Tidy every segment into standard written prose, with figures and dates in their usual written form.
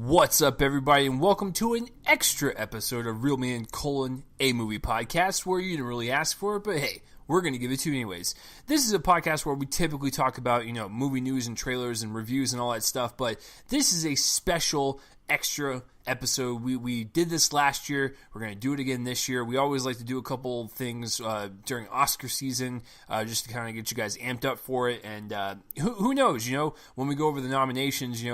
What's up, everybody, and welcome to an extra episode of Real Man: A Movie Podcast, where you didn't really ask for it, but hey, we're going to give it to you anyways. This is a podcast where we typically talk about, movie news and trailers and reviews and all that stuff, but this is a special extra episode. We did this last year. We're going to do it again this year. We always like to do a couple things during Oscar season just to kind of get you guys amped up for it. And who knows, when we go over the nominations,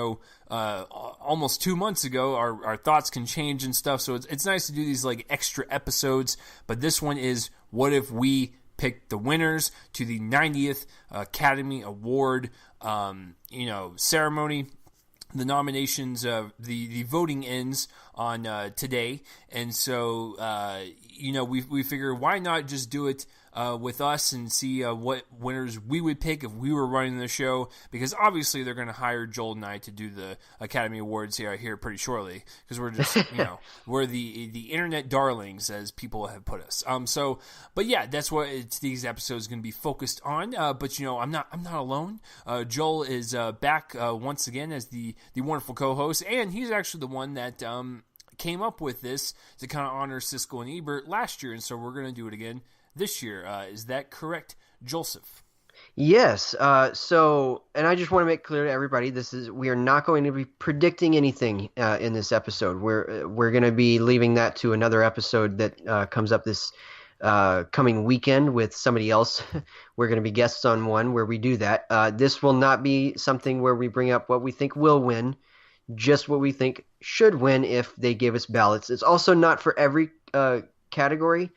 almost 2 months ago, our thoughts can change and stuff. So it's nice to do these like extra episodes. But this one is, what if we picked the winners to the 90th Academy Award ceremony. The nominations, the voting ends on today, and so we figure, why not just do it with us and see what winners we would pick if we were running the show, because obviously they're going to hire Joel and I to do the Academy Awards here pretty shortly, because we're just we're the internet darlings, as people have put us. But yeah, that's what these episodes going to be focused on. But I'm not alone. Joel is back once again as the wonderful co-host, and he's actually the one that came up with this to kind of honor Siskel and Ebert last year, and so we're going to do it again this year. Is that correct, Joseph? Yes. And I just want to make clear to everybody, we are not going to be predicting anything in this episode. We're going to be leaving that to another episode that comes up this coming weekend with somebody else. We're going to be guests on one where we do that. This will not be something where we bring up what we think will win, just what we think should win if they give us ballots. It's also not for every category.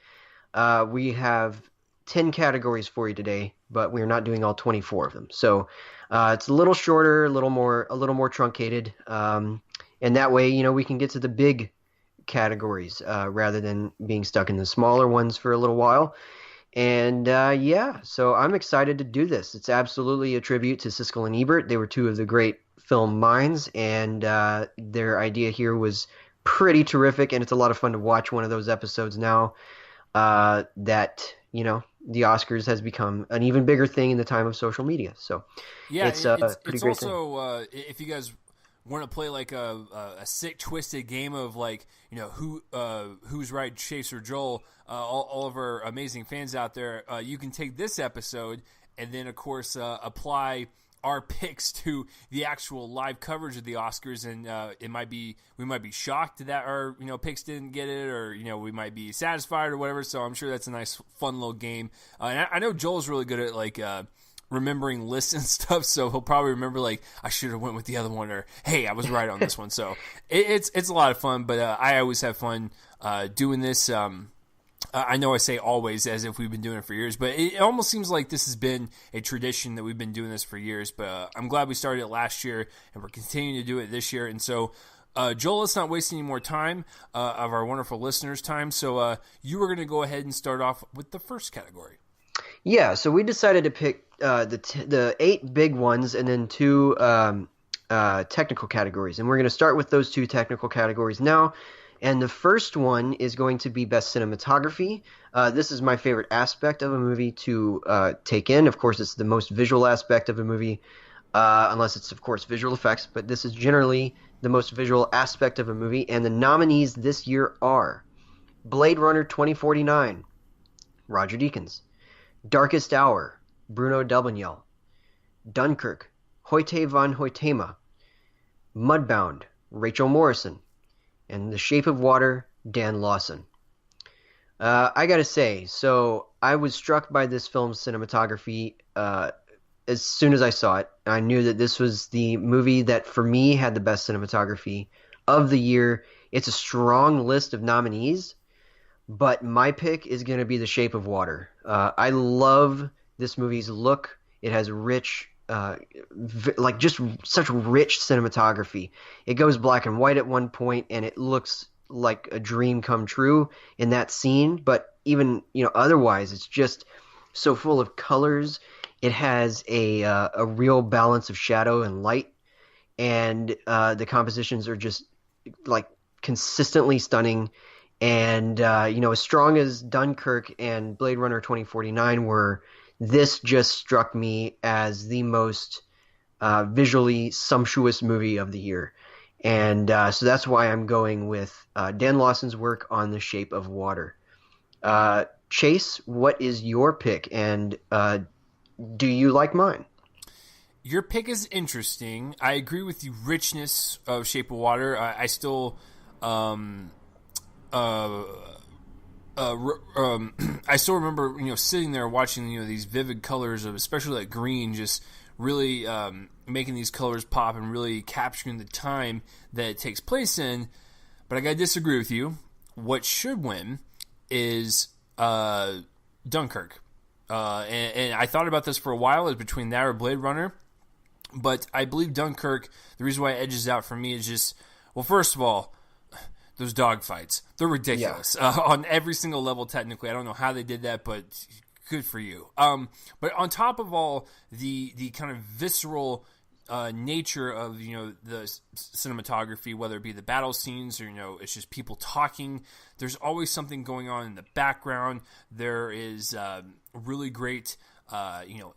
We have 10 categories for you today, but we're not doing all 24 of them. So it's a little shorter, a little more truncated, and that way, we can get to the big categories rather than being stuck in the smaller ones for a little while. And so I'm excited to do this. It's absolutely a tribute to Siskel and Ebert. They were two of the great film minds, and their idea here was pretty terrific, and it's a lot of fun to watch one of those episodes now that the Oscars has become an even bigger thing in the time of social media. So yeah, it's pretty great also if you guys want to play like a sick twisted game of who's right, Chase or Joel, all of our amazing fans out there, you can take this episode and then of course apply our picks to the actual live coverage of the Oscars, and we might be shocked that our picks didn't get it, or we might be satisfied or whatever. So I'm sure that's a nice fun little game. And I know Joel's really good at remembering lists and stuff, so he'll probably remember I should have went with the other one, or hey, I was right on this one. So it's a lot of fun, but I always have fun doing this. I know I say always as if we've been doing it for years, but it almost seems like this has been a tradition that we've been doing this for years. But I'm glad we started it last year, and we're continuing to do it this year. And so, Joel, let's not waste any more time of our wonderful listeners' time. So you were going to go ahead and start off with the first category. Yeah, so we decided to pick the 8 big ones and then 2 technical categories. And we're going to start with those 2 technical categories now. And the first one is going to be Best Cinematography. This is my favorite aspect of a movie to take in. Of course, it's the most visual aspect of a movie, unless it's, of course, visual effects. But this is generally the most visual aspect of a movie. And the nominees this year are Blade Runner 2049, Roger Deakins; Darkest Hour, Bruno Delbonnel; Dunkirk, Hoyte van Hoytema; Mudbound, Rachel Morrison; and The Shape of Water, Dan Lawson. I gotta say, so I was struck by this film's cinematography as soon as I saw it. I knew that this was the movie that, for me, had the best cinematography of the year. It's a strong list of nominees, but my pick is going to be The Shape of Water. I love this movie's look. It has rich, just such rich cinematography. It goes black and white at one point, and it looks like a dream come true in that scene. But even otherwise, it's just so full of colors. It has a real balance of shadow and light, and the compositions are just consistently stunning. And as strong as Dunkirk and Blade Runner 2049 were, this just struck me as the most visually sumptuous movie of the year. And so that's why I'm going with Dan Lawson's work on The Shape of Water. Chase, what is your pick, and do you like mine? Your pick is interesting. I agree with the richness of Shape of Water. I still, um, uh, I still remember, sitting there watching, these vivid colors of, especially that green, just really making these colors pop and really capturing the time that it takes place in. But I gotta disagree with you. What should win is Dunkirk. And I thought about this for a while. It was between that or Blade Runner. But I believe Dunkirk, the reason why it edges out for me is just, well, first of all, those dogfights. They're ridiculous on every single level technically. I don't know how they did that, but good for you. But on top of all, the kind of visceral nature of, the cinematography, whether it be the battle scenes or, it's just people talking. There's always something going on in the background. There is really great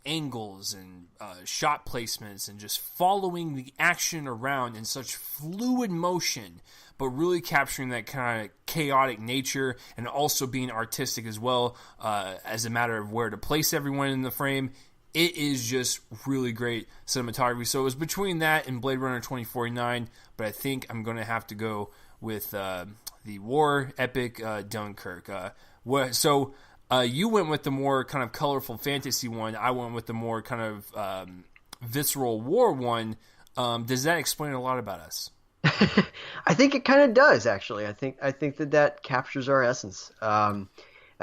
angles and shot placements and just following the action around in such fluid motion, but really capturing that kind of chaotic nature and also being artistic as well, as a matter of where to place everyone in the frame. It is just really great cinematography. So it was between that and Blade Runner 2049, but I think I'm going to have to go with the war epic Dunkirk. You went with the more kind of colorful fantasy one. I went with the more kind of visceral war one. Does that explain a lot about us? I think it kind of does, actually. I think that captures our essence.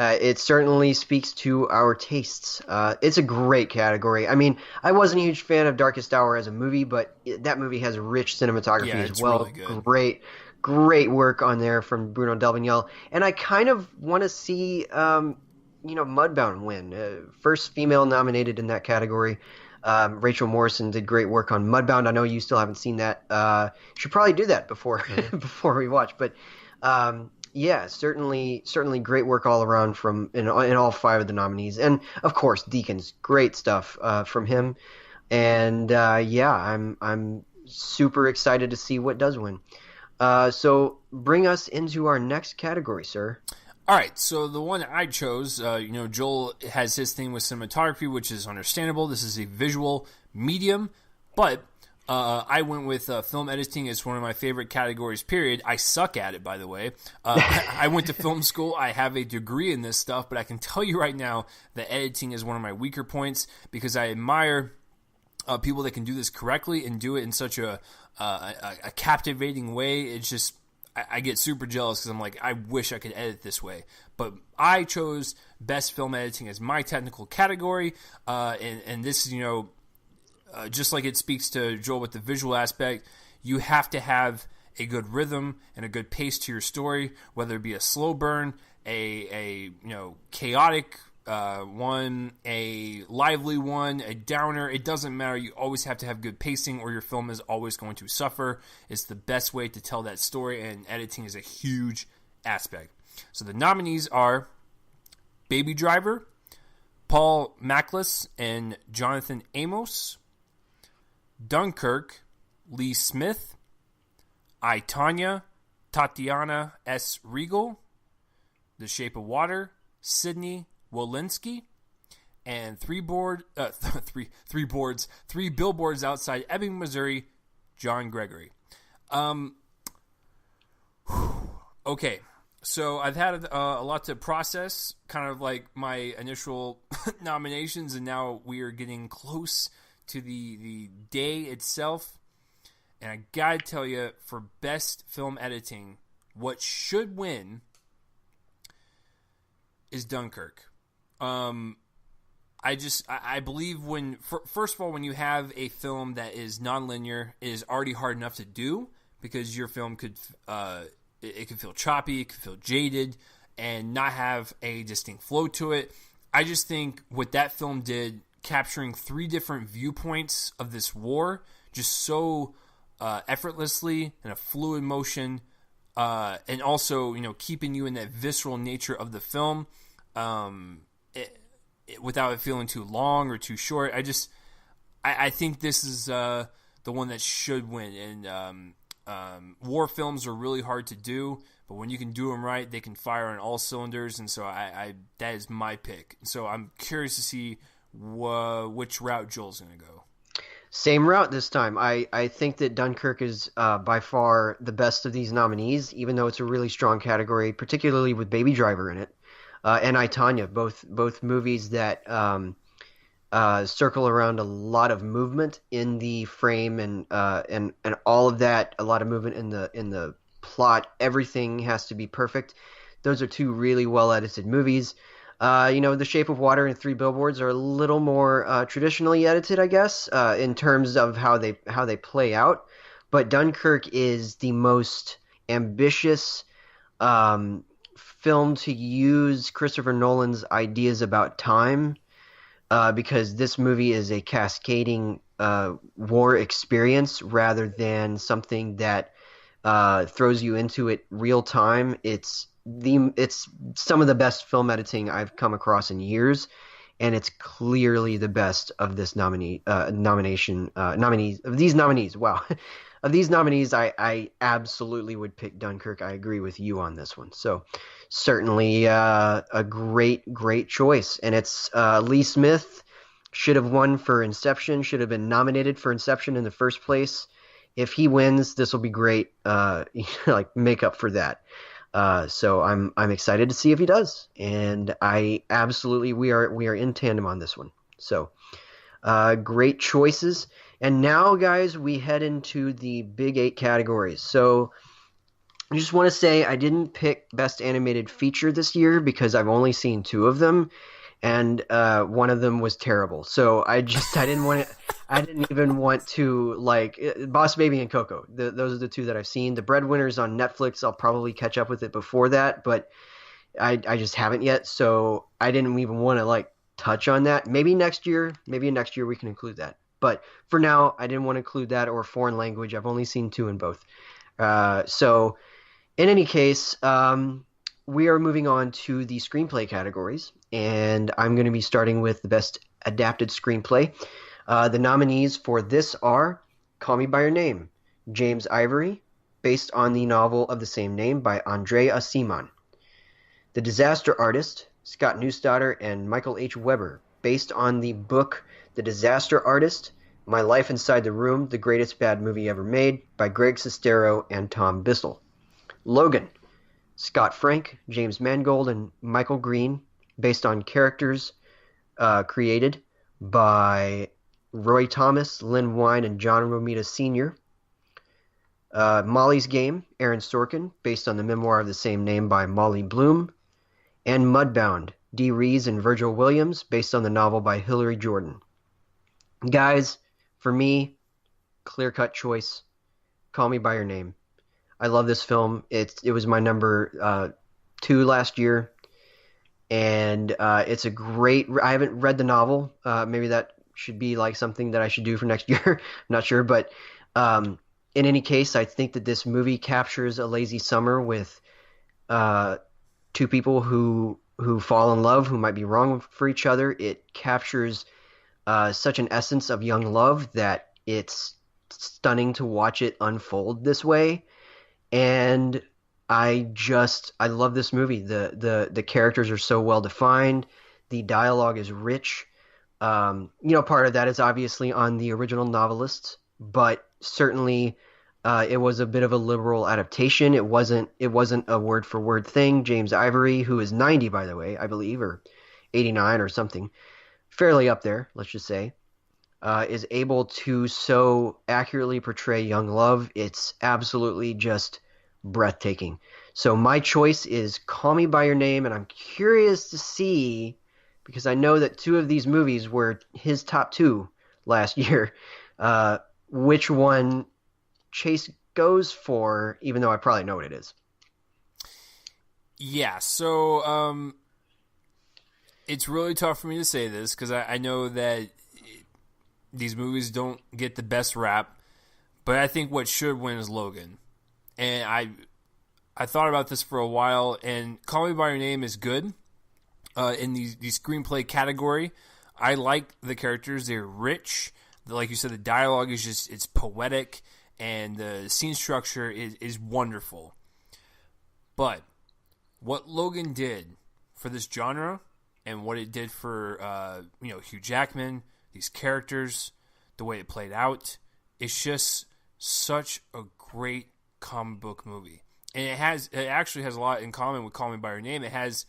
It certainly speaks to our tastes. It's a great category. I mean, I wasn't a huge fan of Darkest Hour as a movie, but that movie has rich cinematography as well. Really good. Great work on there from Bruno Delvignel. And I kind of want to see, Mudbound win. First female nominated in that category. Rachel Morrison did great work on Mudbound. I know you still haven't seen that. Should probably do that before before we watch. But yeah, certainly great work all around from in all five of the nominees, and of course Deakins, great stuff from him. And yeah, I'm super excited to see what does win. So bring us into our next category, sir. All right, so the one I chose, Joel has his thing with cinematography, which is understandable. This is a visual medium, but I went with film editing. It's one of my favorite categories, period. I suck at it, by the way. I went to film school. I have a degree in this stuff, but I can tell you right now that editing is one of my weaker points because I admire people that can do this correctly and do it in such a captivating way. It's just, I get super jealous because I'm like, I wish I could edit this way. But I chose best film editing as my technical category, and this is, just like it speaks to Joel with the visual aspect, you have to have a good rhythm and a good pace to your story, whether it be a slow burn, a chaotic one, a lively one, a downer. It doesn't matter. You always have to have good pacing or your film is always going to suffer. It's the best way to tell that story, and editing is a huge aspect. So the nominees are Baby Driver, Paul Mackless and Jonathan Amos, Dunkirk, Lee Smith, I, Tonya, Tatiana S. Regal, The Shape of Water, Sydney Wolinski, and three billboards outside Ebbing, Missouri, John Gregory. Okay, so I've had a lot to process, kind of like my initial nominations, and now we are getting close to the day itself. And I gotta tell you, for best film editing, what should win is Dunkirk. I believe first of all, when you have a film that is nonlinear, it is already hard enough to do because your film could feel choppy, it could feel jaded, and not have a distinct flow to it. I just think what that film did, capturing three different viewpoints of this war, just so effortlessly in a fluid motion, and also keeping you in that visceral nature of the film. Without it feeling too long or too short. I think this is the one that should win. And war films are really hard to do, but when you can do them right, they can fire on all cylinders, and so I that is my pick. So I'm curious to see which route Joel's going to go. Same route this time. I think that Dunkirk is by far the best of these nominees, even though it's a really strong category, particularly with Baby Driver in it, and I, Tonya, both movies that circle around a lot of movement in the frame and all of that, a lot of movement in the plot. Everything has to be perfect. Those are two really well edited movies. The Shape of Water and Three Billboards are a little more traditionally edited, I guess, in terms of how they play out. But Dunkirk is the most ambitious film to use Christopher Nolan's ideas about time, because this movie is a cascading war experience rather than something that throws you into it real time. It's some of the best film editing I've come across in years, and it's clearly the best of this nominees. Wow, of these nominees, I absolutely would pick Dunkirk. I agree with you on this one. So certainly a great choice, and it's Lee Smith should have won for Inception. Should have been nominated for Inception in the first place. If he wins, this will be great. Like make up for that. So I'm excited to see if he does, and I absolutely we are in tandem on this one. So great choices, and now guys, we head into the big 8 categories. So I just want to say I didn't pick Best Animated Feature this year because I've only seen 2 of them, and one of them was terrible. So I didn't want to. I didn't even want to, like, Boss Baby and Coco. Those are the 2 that I've seen. The Breadwinners on Netflix, I'll probably catch up with it before that, but I just haven't yet, so I didn't even want to, like, touch on that. Maybe next year we can include that. But for now, I didn't want to include that or foreign language. I've only seen 2 in both. So in any case, we are moving on to the screenplay categories, and I'm going to be starting with the Best Adapted Screenplay. The nominees for this are Call Me By Your Name, James Ivory, based on the novel of the same name by Andre Aciman. The Disaster Artist, Scott Neustadter and Michael H. Weber, based on the book The Disaster Artist, My Life Inside the Room, The Greatest Bad Movie Ever Made by Greg Sestero and Tom Bissell. Logan, Scott Frank, James Mangold, and Michael Green, based on characters created by Roy Thomas, Lynn Wine, and John Romita Sr. Molly's Game, Aaron Sorkin, based on the memoir of the same name by Molly Bloom. And Mudbound, Dee Rees and Virgil Williams, based on the novel by Hilary Jordan. Guys, for me, clear-cut choice, Call Me By Your Name. I love this film. It was my number 2 last year, and it's a great... I haven't read the novel. Maybe that should be like something that I should do for next year. I'm not sure, but in any case, I think that this movie captures a lazy summer with 2 people who fall in love, who might be wrong for each other. It captures such an essence of young love that it's stunning to watch it unfold this way. And I love this movie. The characters are so well defined. The dialogue is rich. Part of that is obviously on the original novelists, but certainly it was a bit of a liberal adaptation. It wasn't a word for word thing. James Ivory, who is 90 by the way, I believe, or 89 or something, fairly up there, let's just say, is able to so accurately portray young love. It's absolutely just breathtaking. So my choice is Call Me By Your Name, and I'm curious to see, because I know that 2 of these movies were his top 2 last year, which one Chase goes for, even though I probably know what it is. Yeah, so it's really tough for me to say this, because I know that these movies don't get the best rap, but I think what should win is Logan. And I thought about this for a while, and Call Me By Your Name is good. In the screenplay category, I like the characters. They're rich. Like you said, the dialogue is it's poetic, and the scene structure is wonderful. But what Logan did for this genre and what it did for Hugh Jackman, these characters, the way it played out, it's just such a great comic book movie. And it actually has a lot in common with Call Me by Your Name. It has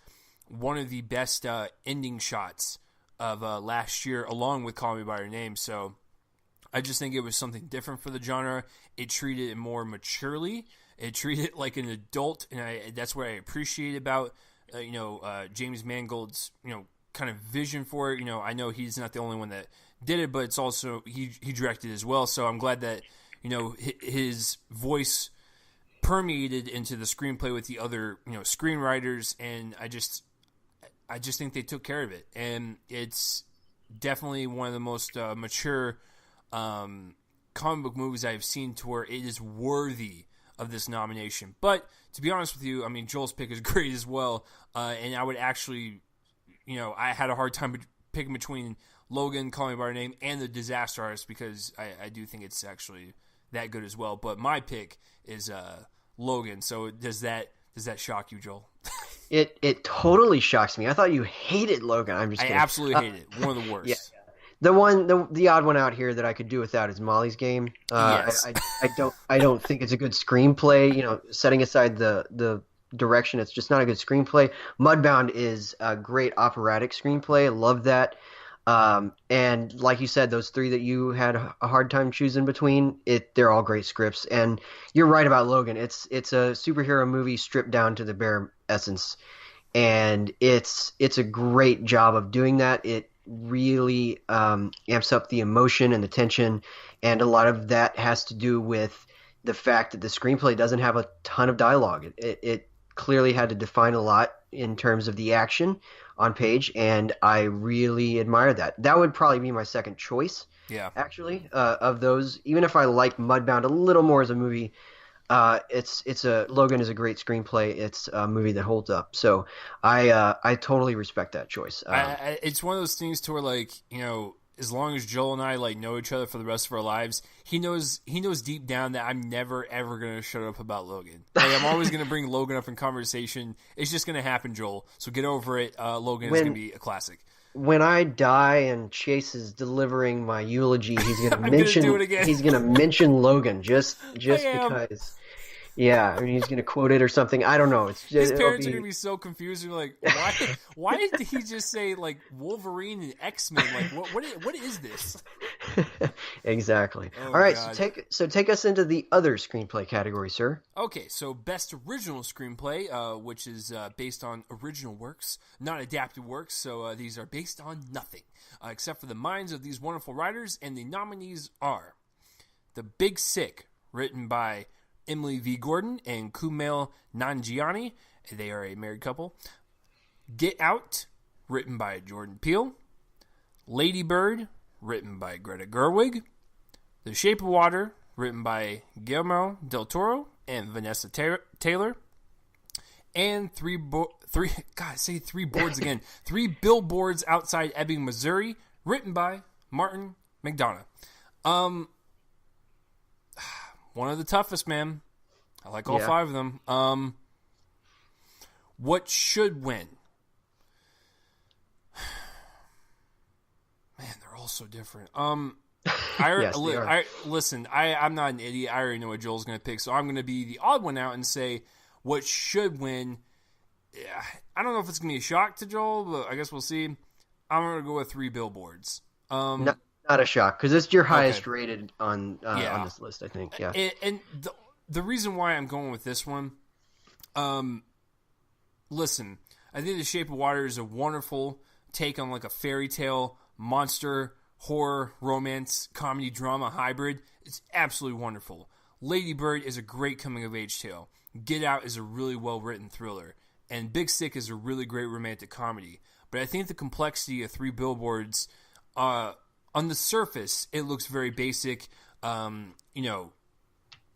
one of the best ending shots of last year, along with Call Me by Your Name. So I just think it was something different for the genre. It treated it more maturely. It treated it like an adult, and that's what I appreciate about James Mangold's kind of vision for it. I know he's not the only one that did it, but it's also he directed as well. So I'm glad that his voice permeated into the screenplay with the other screenwriters, and I just think they took care of it, and it's definitely one of the most mature comic book movies I've seen to where it is worthy of this nomination. But to be honest with you, I mean, Joel's pick is great as well, and I would actually, I had a hard time picking between Logan, Call Me by Your Name, and The Disaster Artist, because I do think it's actually that good as well. But my pick is Logan. So does that shock you, Joel? It totally shocks me. I thought you hated Logan. I'm just kidding. I absolutely hate it. One of the worst. Yeah. The odd one out here that I could do without is Molly's Game. Yes. I don't think it's a good screenplay. Setting aside the direction, it's just not a good screenplay. Mudbound is a great operatic screenplay. I love that. And like you said, those three that you had a hard time choosing between, they're all great scripts. And you're right about Logan. It's a superhero movie stripped down to the bare essence, and it's a great job of doing that. It really amps up the emotion and the tension, and a lot of that has to do with the fact that the screenplay doesn't have a ton of dialogue. It clearly had to define a lot in terms of the action on page, and I really admire that. That would probably be my second choice. Yeah, actually, of those. Even if I like Mudbound a little more as a movie, Logan is a great screenplay. It's a movie that holds up. So I totally respect that choice. It's one of those things to where, as long as Joel and I know each other for the rest of our lives, he knows deep down that I'm never ever gonna shut up about Logan. I'm always gonna bring Logan up in conversation. It's just gonna happen, Joel. So get over it. Logan is gonna be a classic. When I die and Chase is delivering my eulogy, he's gonna mention he's gonna mention Logan just because. Yeah, I mean, he's going to quote it or something. I don't know. His parents are going to be so confused. They're like, why did he just say, Wolverine and X-Men? What is this? Exactly. Oh, all right, God. so take us into the other screenplay category, sir. Okay, so Best Original Screenplay, which is based on original works, not adapted works. So these are based on nothing, except for the minds of these wonderful writers. And the nominees are The Big Sick, written by Emily V. Gordon and Kumail Nanjiani. They are a married couple. Get Out, written by Jordan Peele. Lady Bird, written by Greta Gerwig. The Shape of Water, written by Guillermo del Toro and Vanessa Taylor. And Three Billboards Outside Ebbing, Missouri, written by Martin McDonough. One of the toughest, man. I like all five of them. What should win? Man, they're all so different. Listen, I'm not an idiot. I already know what Joel's going to pick, so I'm going to be the odd one out and say what should win. I don't know if it's going to be a shock to Joel, but I guess we'll see. I'm going to go with Three Billboards. Not a shock, because it's your highest rated on this list, I think. Yeah. And the reason why I'm going with this one, listen, I think The Shape of Water is a wonderful take on a fairy tale, monster, horror, romance, comedy, drama hybrid. It's absolutely wonderful. Lady Bird is a great coming-of-age tale. Get Out is a really well-written thriller. And Big Sick is a really great romantic comedy. But I think the complexity of Three Billboards, on the surface, it looks very basic. Frances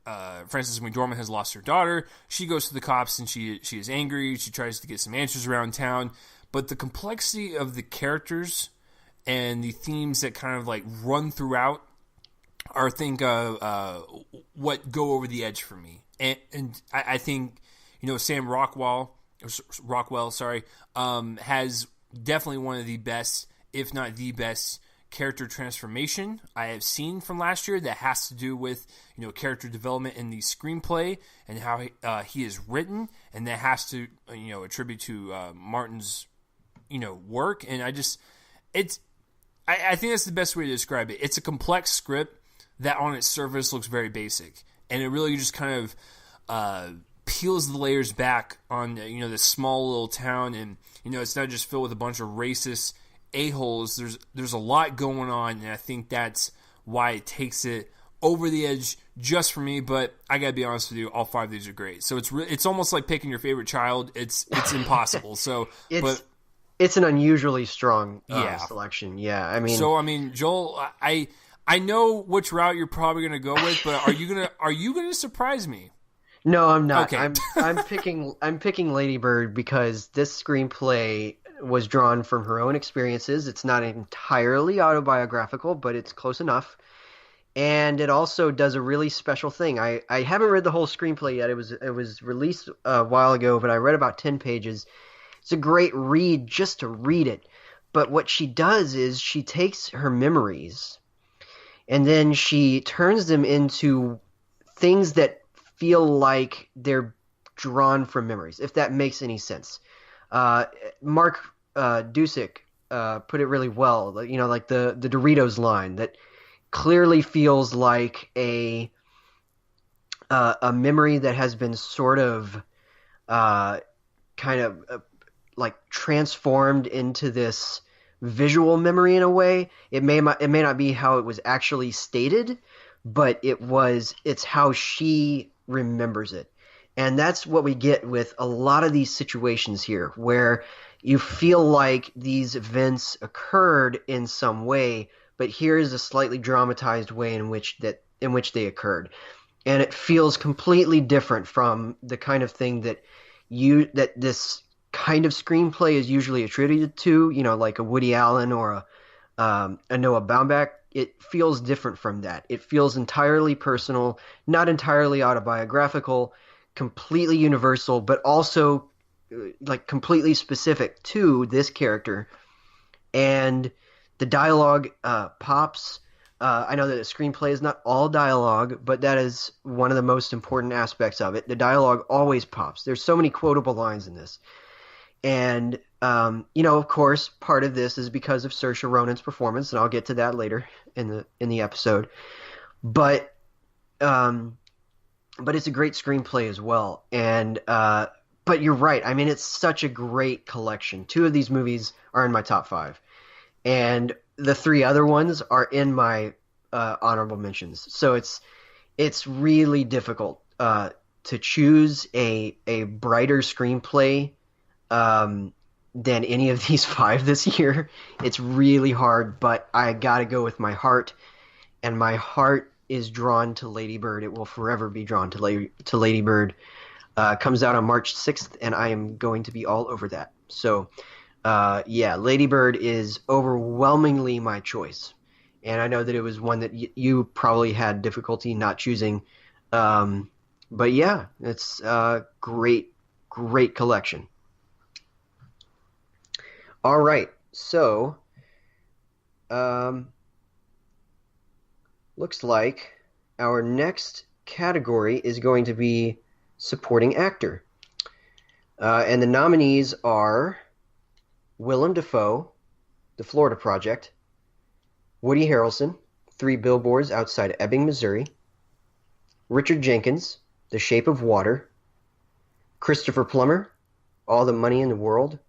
McDormand has lost her daughter. She goes to the cops and she is angry. She tries to get some answers around town. But the complexity of the characters and the themes that kind of run throughout are, I think, what go over the edge for me. And I think, Sam Rockwell, sorry, has definitely one of the best, if not the best, character transformation I have seen from last year that has to do with, character development in the screenplay and how he is written, and that has to, attribute to Martin's, work. And I think that's the best way to describe it. It's a complex script that on its surface looks very basic, and it really just kind of peels the layers back on this small little town, and it's not just filled with a bunch of racist a-holes. There's a lot going on, and I think that's why it takes it over the edge just for me. But I gotta be honest with you, all 5 of these are great. So it's almost like picking your favorite child. It's impossible. So it's an unusually strong selection. Yeah, I mean, Joel, I know which route you're probably gonna go with, but are you gonna surprise me? No, I'm not. Okay. I'm picking Lady Bird because this screenplay was drawn from her own experiences. It's not entirely autobiographical, but it's close enough. And it also does a really special thing. I haven't read the whole screenplay yet. It was released a while ago, but I read about 10 pages. It's a great read just to read it. But what she does is she takes her memories and then she turns them into things that feel like they're drawn from memories, if that makes any sense. Mark Dusick put it really well. Like the Doritos line that clearly feels like a memory that has been sort of kind of like transformed into this visual memory in a way. It may not be how it was actually stated, but it's how she remembers it. And that's what we get with a lot of these situations here, where you feel like these events occurred in some way, but here is a slightly dramatized way in which they occurred. And it feels completely different from the kind of thing that this kind of screenplay is usually attributed to, like a Woody Allen or a Noah Baumbach. It feels different from that. It feels entirely personal, not entirely autobiographical, completely universal, but also like completely specific to this character. And the dialogue pops. I know that a screenplay is not all dialogue, but that is one of the most important aspects of it. The dialogue always pops. There's so many quotable lines in this. And, of course, part of this is because of Saoirse Ronan's performance, and I'll get to that later in the episode. But it's a great screenplay as well. And but you're right. I mean, it's such a great collection. 2 of these movies are in my top 5, and the 3 other ones are in my honorable mentions. So it's really difficult to choose a brighter screenplay than any of these 5 this year. It's really hard, but I gotta go with my heart, and my heart is drawn to Lady Bird. It will forever be drawn to Lady Bird. Comes out on March 6th, and I am going to be all over that. So, Lady Bird is overwhelmingly my choice, and I know that it was one that you probably had difficulty not choosing. But yeah, it's a great collection. All right, so looks like our next category is going to be supporting actor. And the nominees are Willem Dafoe, The Florida Project, Woody Harrelson, 3 Billboards Outside Ebbing, Missouri, Richard Jenkins, The Shape of Water, Christopher Plummer, All the Money in the World,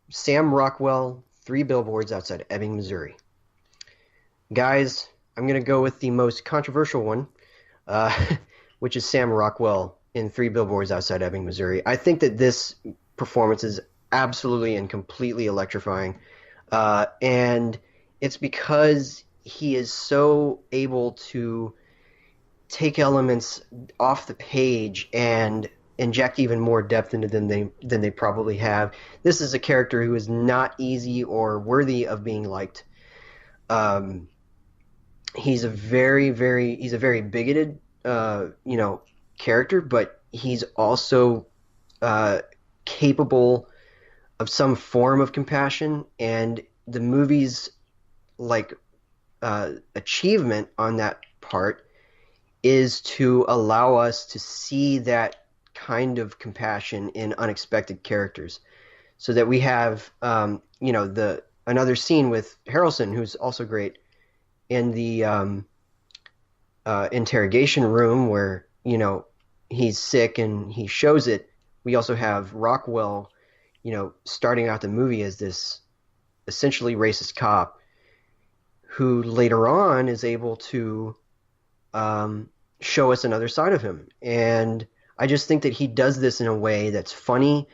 Sam Rockwell, 3 Billboards Outside Ebbing, Missouri. Guys, I'm going to go with the most controversial one, which is Sam Rockwell in 3 Billboards Outside Ebbing, Missouri. I think that this performance is absolutely and completely electrifying. And it's because he is so able to take elements off the page and inject even more depth into them than they probably have. This is a character who is not easy or worthy of being liked. he's a he's a very bigoted you know character, but he's also uh, capable of some form of compassion, and the movie's like achievement on that part is to allow us to see that kind of compassion in unexpected characters, so that we have you know the another scene with Harrelson, who's also great in the interrogation room where you know he's sick and he shows it. We also have Rockwell, you know, starting out the movie as this essentially racist cop who later on is able to um, show us another side of him. And I just think that he does this in a way that's funny,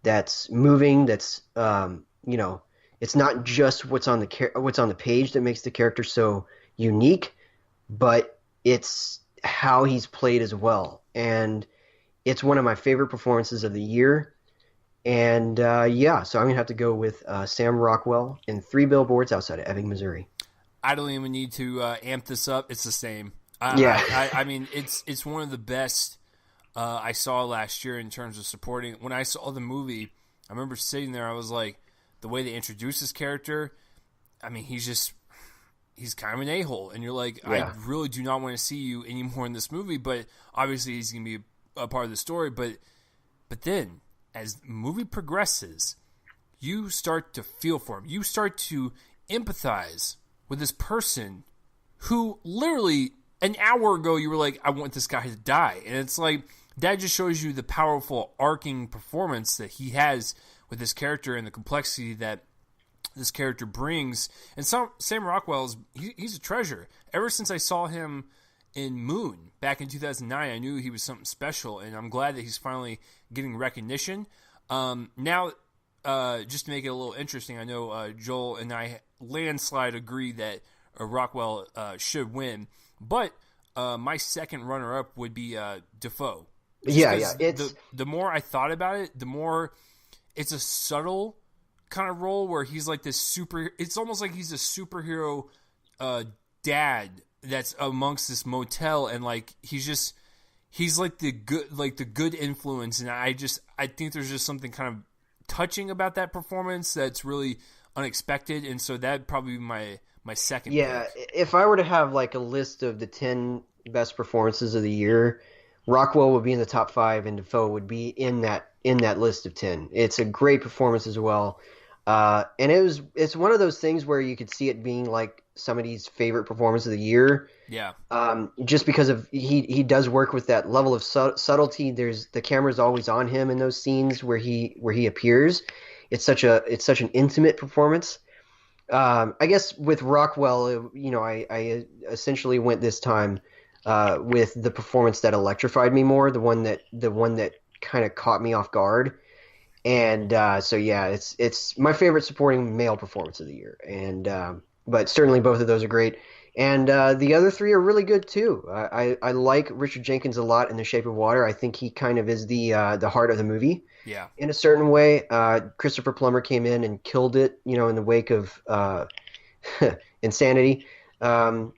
that's moving, that's you know, it's not just what's on the page that makes the character so unique, but it's how he's played as well. And it's one of my favorite performances of the year. And yeah, so I'm gonna have to go with Sam Rockwell in Three Billboards Outside of Ebbing, Missouri. I don't even need to amp this up. It's the same. Yeah, I mean, it's one of the best I saw last year in terms of supporting. When I saw the movie, I remember sitting there. I was like, the way they introduce this character. I mean, he's kind of an a-hole, and you're like, yeah, I really do not want to see you anymore in this movie. But obviously, he's going to be a part of the story. But then, as the movie progresses, you start to feel for him. You start to empathize with this person who literally an hour ago you were like, I want this guy to die. And it's like, that just shows you the powerful arcing performance that he has with this character and the complexity that this character brings. And Sam Rockwell, he's a treasure. Ever since I saw him in Moon back in 2009, I knew he was something special, and I'm glad that he's finally getting recognition. Now, just to make it a little interesting, I know Joel and I landslide agree that Rockwell should win, but my second runner-up would be Defoe. yeah. The more I thought about it, the more it's a subtle kind of role where he's like this super. It's almost like he's a superhero dad that's amongst this motel, and like he's like the good influence, and I think there's just something kind of touching about that performance that's really unexpected, and so that'd probably be my second pick. If I were to have like a list of the 10 best performances of the year, Rockwell would be in the top 5, and Defoe would be in that list of 10. It's a great performance as well. And it's one of those things where you could see it being like somebody's favorite performance of the year. Yeah. Just because of he does work with that level of subtlety. The camera's always on him in those scenes where he appears. It's such an intimate performance. I guess with Rockwell, you know, I essentially went this time with the performance that electrified me more, the one that kind of caught me off guard. And so yeah, it's my favorite supporting male performance of the year, and but certainly both of those are great, and the other 3 are really good too. I like Richard Jenkins a lot in The Shape of Water. I think he kind of is the heart of the movie, Yeah. in a certain way. Christopher Plummer came in and killed it, you know, in the wake of Insanity. And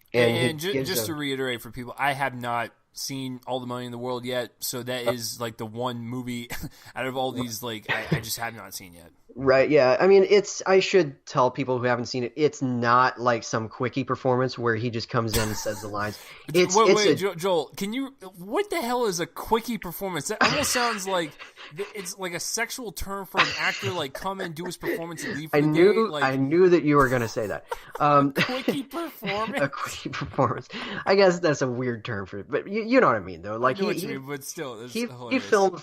just to reiterate for people, I have not seen All the Money in the World yet, so that is like the one movie out of all these like I just have not seen yet. Right, yeah. I mean, I should tell people who haven't seen it, it's not like some quickie performance where he just comes in and says the lines. Joel, can you? What the hell is a quickie performance? That almost sounds like it's like a sexual term for an actor, like come and do his performance and leave for the day. Like, I knew that you were going to say that. Quickie performance. A quickie performance. I guess that's a weird term for it, but you know what I mean, though. Like I know what you mean, but still, it's he filmed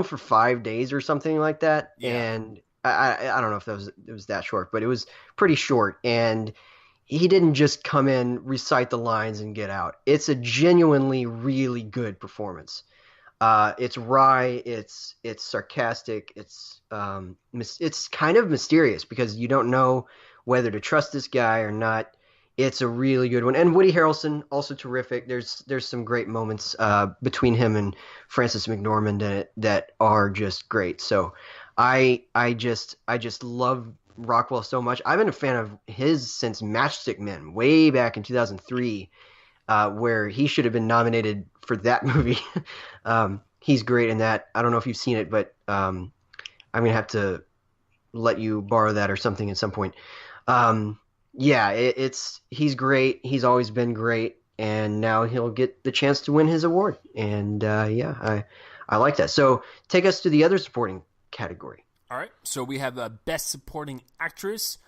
for 5 days or something like that, Yeah. and I don't know if it was that short, but it was pretty short, and he didn't just come in, recite the lines, and get out. It's a genuinely really good performance. It's wry, it's sarcastic, it's kind of mysterious because you don't know whether to trust this guy or not. It's a really good one, and Woody Harrelson also terrific. There's some great moments between him and Frances McDormand in it that are just great. So I just love Rockwell so much. I've been a fan of his since Matchstick Men, way back in 2003, where he should have been nominated for that movie. He's great in that. I don't know if you've seen it, but I'm gonna have to let you borrow that or something at some point. Um, yeah, it's he's great. He's always been great, and now he'll get the chance to win his award. And yeah, I like that. So take us to the other supporting category. All right, so we have Best Supporting Actress.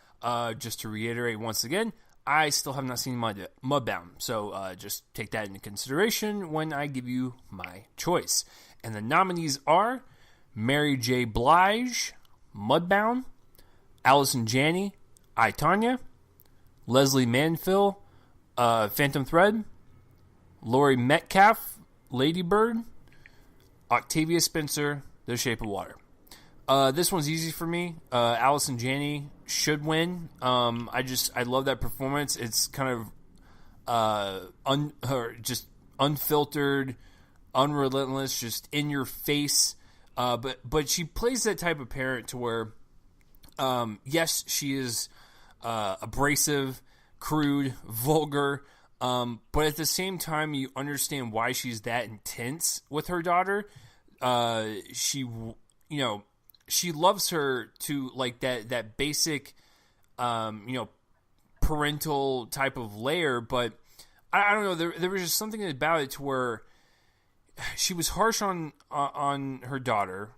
Just to reiterate once again, I still have not seen Mudbound, so just take that into consideration when I give you my choice. And the nominees are Mary J. Blige, Mudbound, Allison Janney, I, Tonya, Leslie Manville, Phantom Thread, Laurie Metcalf, Lady Bird, Octavia Spencer, The Shape of Water. This one's easy for me. Allison Janney should win. I love that performance. It's kind of just unfiltered, unrelentless, just in your face. But she plays that type of parent to where, yes, she is abrasive, crude, vulgar. But at the same time, you understand why she's that intense with her daughter. She loves her to like that basic, parental type of layer. But I don't know. There was just something about it to where she was harsh on her daughter.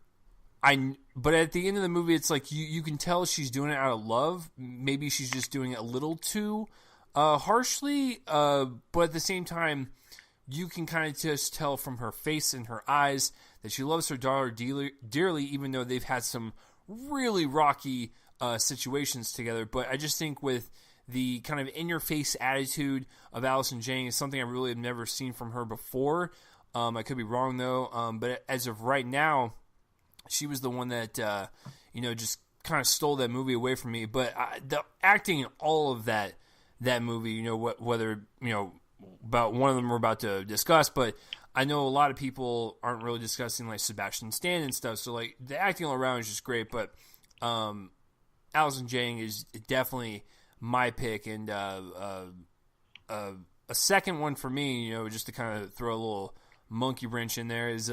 But at the end of the movie, it's like you can tell she's doing it out of love. Maybe she's just doing it a little too harshly. But at the same time, you can kind of just tell from her face and her eyes that she loves her daughter dearly, even though they've had some really rocky situations together. But I just think with the kind of in-your-face attitude of Allison Janney is something I really have never seen from her before. I could be wrong, though. But as of right now, she was the one that, just kind of stole that movie away from me. But the acting in all of that movie, whether, about one of them we're about to discuss, but I know a lot of people aren't really discussing, like, Sebastian Stan and stuff. So, like, the acting all around is just great. But Allison Janney is definitely my pick. And a second one for me, just to kind of throw a little monkey wrench in there is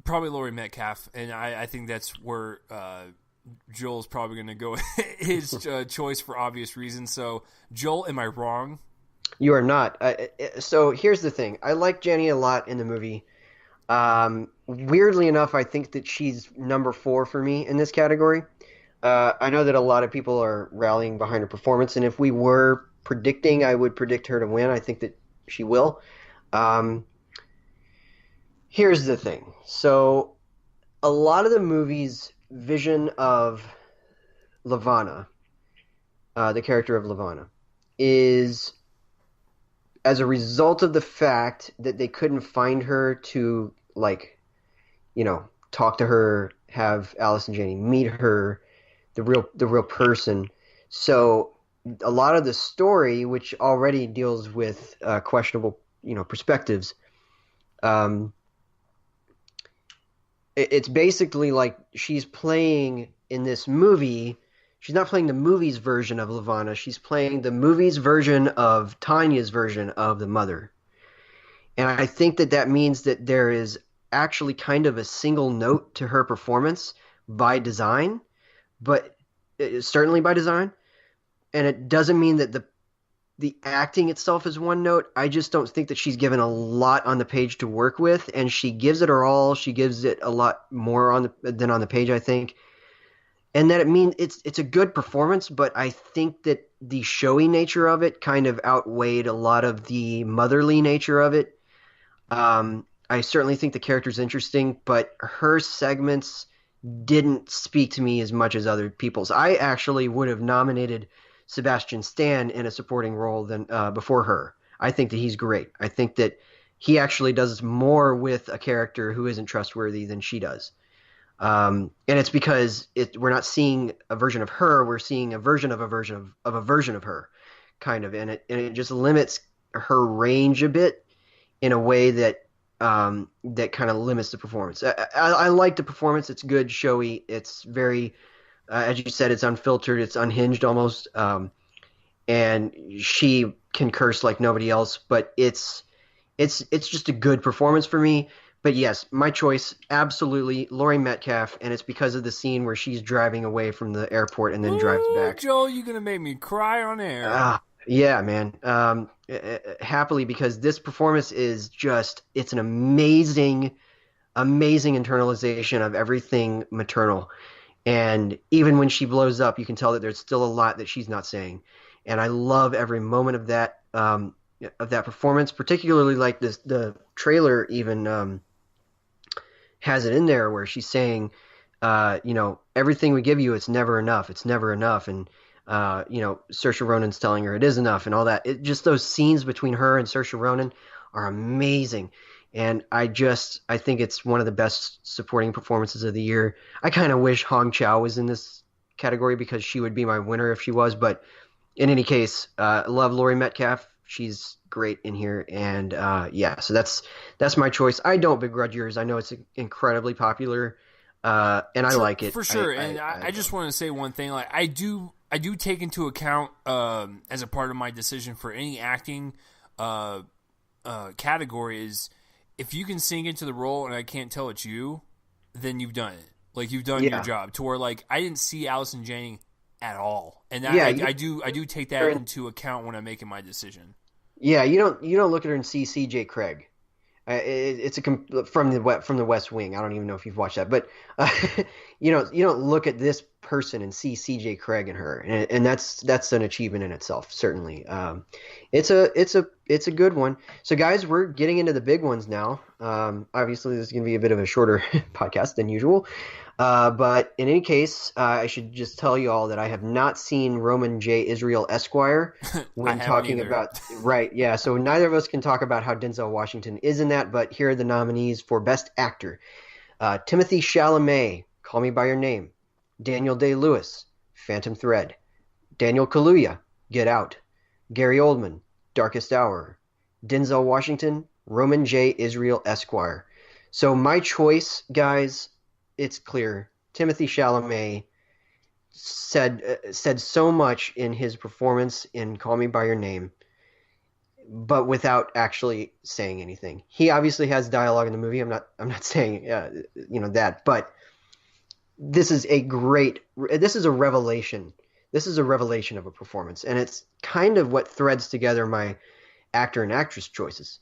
probably Laurie Metcalf, and I think that's where Joel's probably going to go his choice for obvious reasons. So, Joel, am I wrong? You are not. So here's the thing. I like Jenny a lot in the movie. Weirdly enough, I think that she's number 4 for me in this category. I know that a lot of people are rallying behind her performance, and if we were predicting, I would predict her to win. I think that she will. Here's the thing. So a lot of the movie's vision of Levana, the character of Levana, is as a result of the fact that they couldn't find her to, talk to her, have Allison Janney meet her, the real person. So a lot of the story, which already deals with questionable, perspectives, it's basically like she's playing in this movie. She's not playing the movie's version of Levana. She's playing the movie's version of Tanya's version of the mother. And I think that means that there is actually kind of a single note to her performance by design, but certainly by design. And it doesn't mean that the acting itself is one note. I just don't think that she's given a lot on the page to work with, and she gives it her all. She gives it a lot more than on the page, I think. And that it means it's a good performance, but I think that the showy nature of it kind of outweighed a lot of the motherly nature of it. I certainly think the character's interesting, but her segments didn't speak to me as much as other people's. I actually would have nominated Sebastian Stan in a supporting role than before her. I think that he's great. I think that he actually does more with a character who isn't trustworthy than she does. And it's because we're not seeing a version of her, we're seeing a version of a version of a version of her, kind of, and it just limits her range a bit in a way that that kind of limits the performance. I like the performance. It's good, showy. It's very, as you said, it's unfiltered. It's unhinged almost. And she can curse like nobody else. But it's just a good performance for me. But yes, my choice, absolutely, Laurie Metcalf, and it's because of the scene where she's driving away from the airport and then drives Ooh, back. Joel, you're gonna make me cry on air. Yeah, man. Happily, because this performance is just, it's an amazing, amazing internalization of everything maternal. And even when she blows up, you can tell that there's still a lot that she's not saying. And I love every moment of that performance, particularly like this, the trailer even has it in there where she's saying, everything we give you, it's never enough. It's never enough. And, Saoirse Ronan's telling her it is enough and all that. Just those scenes between her and Saoirse Ronan are amazing. And I think it's one of the best supporting performances of the year. I kind of wish Hong Chow was in this category because she would be my winner if she was. But in any case, I love Laurie Metcalf. She's great in here, and yeah, so that's my choice. I don't begrudge yours. I know it's incredibly popular, and I like it For sure. And I I just want to say one thing. Like I do take into account as a part of my decision for any acting category is if you can sink into the role and I can't tell it's you, then you've done it. Like you've done your job. To where like I didn't see Allison Janney at all, and I do take that into account when I'm making my decision. Yeah, you don't look at her and see C.J. Craig. It's from the West Wing. I don't even know if you've watched that, but you don't look at this person and see C.J. Craig in her, and that's an achievement in itself, certainly. It's a good one. So guys, we're getting into the big ones now. Obviously, this is going to be a bit of a shorter podcast than usual. But in any case, I should just tell you all that I have not seen Roman J. Israel Esquire when talking about right. Yeah, so neither of us can talk about how Denzel Washington is in that. But here are the nominees for Best Actor: Timothy Chalamet, Call Me by Your Name; Daniel Day-Lewis, Phantom Thread; Daniel Kaluuya, Get Out; Gary Oldman, Darkest Hour; Denzel Washington, Roman J. Israel Esquire. So my choice, guys. It's clear. Timothy Chalamet said so much in his performance in Call Me by Your Name, but without actually saying anything. He obviously has dialogue in the movie. I'm not saying that, but this is a revelation. This is a revelation of a performance, and it's kind of what threads together my actor and actress choices,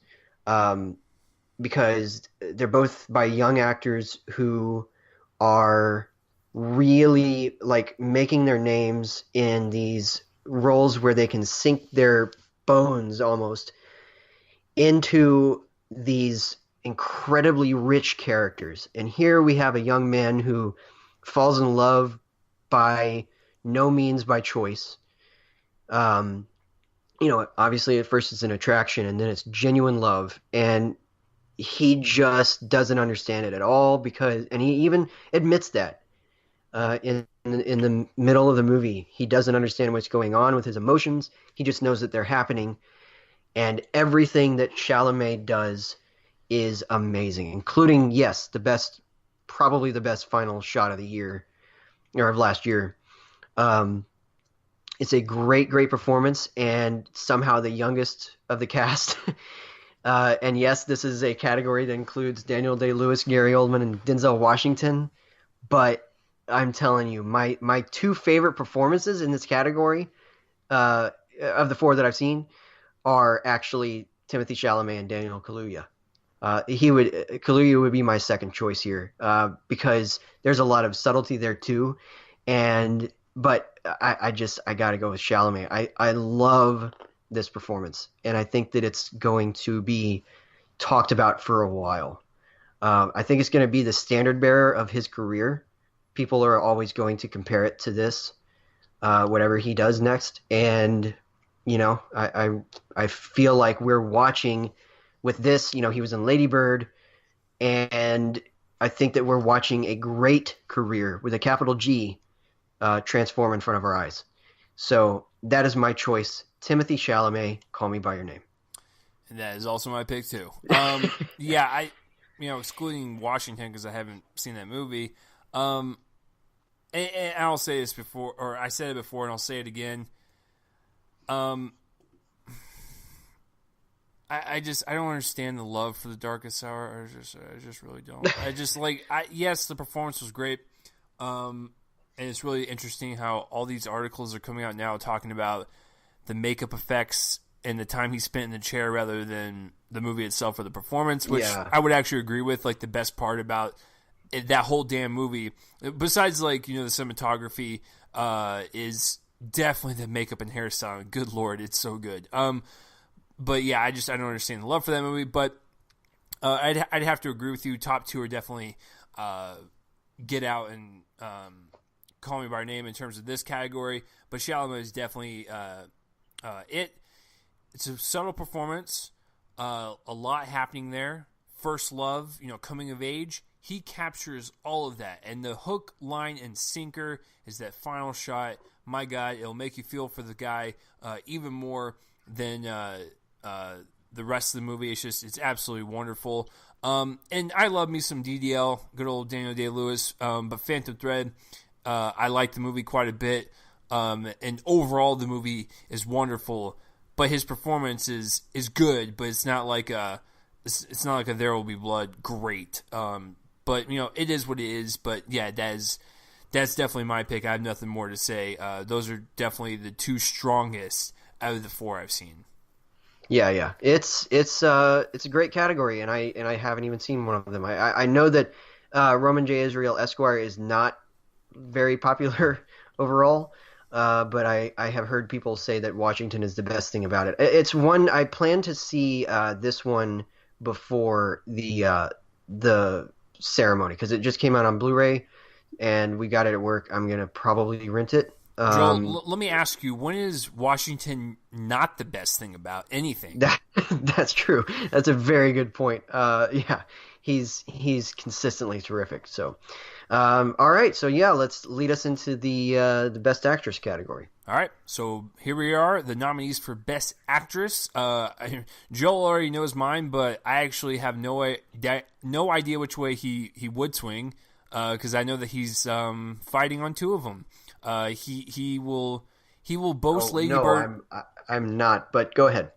because they're both by young actors who are really like making their names in these roles where they can sink their bones almost into these incredibly rich characters. And here we have a young man who falls in love by no means by choice. Obviously at first it's an attraction and then it's genuine love. And he just doesn't understand it at all and he even admits that in the middle of the movie. He doesn't understand what's going on with his emotions. He just knows that they're happening, and everything that Chalamet does is amazing, including probably the best final shot of the year or of last year. It's a great performance, and somehow the youngest of the cast. And yes, this is a category that includes Daniel Day-Lewis, Gary Oldman, and Denzel Washington. But I'm telling you, my two favorite performances in this category, of the four that I've seen, are actually Timothy Chalamet and Daniel Kaluuya. Kaluuya would be my second choice here, because there's a lot of subtlety there too. But I gotta go with Chalamet. I love this performance, and I think that it's going to be talked about for a while. I think it's going to be the standard bearer of his career. People are always going to compare it to this, whatever he does next. And I feel like we're watching with this. He was in Lady Bird, and I think that we're watching a great career with a capital G transform in front of our eyes. So that is my choice. Timothy Chalamet, Call Me by Your Name. That is also my pick too. Yeah, excluding Washington because I haven't seen that movie. And I'll say this before, or I said it before, and I'll say it again. I don't understand the love for The Darkest Hour. I just really don't. Yes, the performance was great. And it's really interesting how all these articles are coming out now talking about the makeup effects and the time he spent in the chair rather than the movie itself or the performance, which I would actually agree with. Like, the best part about that whole damn movie, besides the cinematography, is definitely the makeup and hairstyle. Good Lord, it's so good. But yeah, I don't understand the love for that movie. But I'd have to agree with you. Top two are definitely Get Out and Call Me by Name in terms of this category. But Chalamet is definitely it. It's a subtle performance. A lot happening there. First love, coming of age. He captures all of that. And the hook, line, and sinker is that final shot. My God, it'll make you feel for the guy even more than the rest of the movie. It's absolutely wonderful. And I love me some DDL, good old Daniel Day-Lewis. But Phantom Thread, I like the movie quite a bit. And overall, the movie is wonderful. But his performance is good, but it's not like a There Will Be Blood great. But it is what it is. But yeah, that's definitely my pick. I have nothing more to say. Those are definitely the two strongest out of the four I've seen. Yeah. It's a great category, and I haven't even seen one of them. I know that Roman J. Israel Esquire is not very popular overall. But I have heard people say that Washington is the best thing about it. It's one I plan to see this one before the ceremony because it just came out on Blu-ray and we got it at work. I'm gonna probably rent it. Joel, let me ask you: when is Washington not the best thing about anything? That's true. That's a very good point. Yeah, he's consistently terrific. So. All right, so yeah, let's lead us into the Best Actress category. All right, so here we are, the nominees for Best Actress. Joel already knows mine, but I actually have no idea which way he would swing, because I know that he's fighting on two of them. He will boast Lady Bird. I'm not, but go ahead.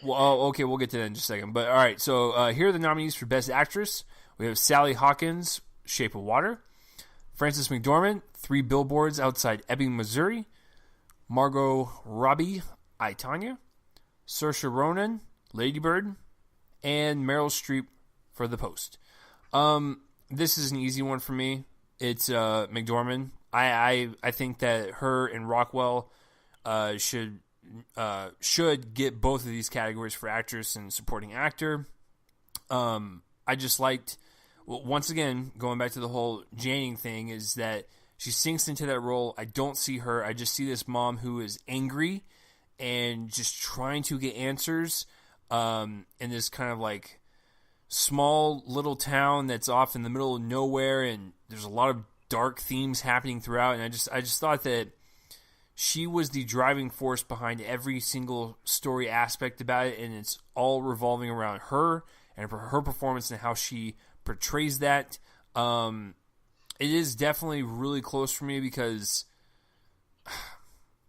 Well, okay, we'll get to that in just a second. But all right, so here are the nominees for Best Actress. We have Sally Hawkins, Shape of Water, Frances McDormand, 3 Billboards Outside Ebbing, Missouri, Margot Robbie, I, Tonya, Saoirse Ronan, Lady Bird, and Meryl Streep for The Post. This is an easy one for me. It's McDormand. I think that her and Rockwell should get both of these categories for actress and supporting actor. I just liked. Well, once again, going back to the whole Janning thing, is that she sinks into that role. I don't see her. I just see this mom who is angry and just trying to get answers in this kind of like small little town that's off in the middle of nowhere, and there's a lot of dark themes happening throughout. And I just thought that she was the driving force behind every single story aspect about it, and it's all revolving around her and her performance and how she portrays that. It is definitely really close for me because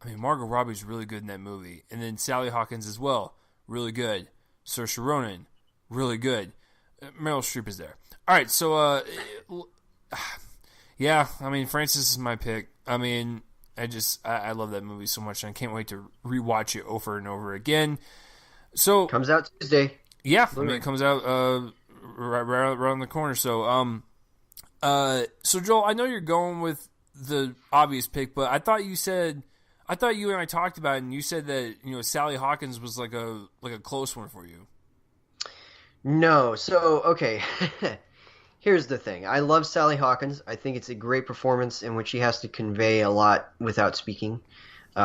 Margot Robbie's really good in that movie, and then Sally Hawkins as well, really good. Saoirse Ronan, really good. Meryl Streep is there. All right, so yeah, Frances is my pick. I love that movie so much, and I can't wait to rewatch it over and over again. So comes out Tuesday. Yeah, it comes out right around the corner. So, so Joel, I know you're going with the obvious pick, but I thought you and I talked about it, and you said that Sally Hawkins was like a close one for you. No, so okay. Here's the thing. I love Sally Hawkins. I think it's a great performance in which she has to convey a lot without speaking.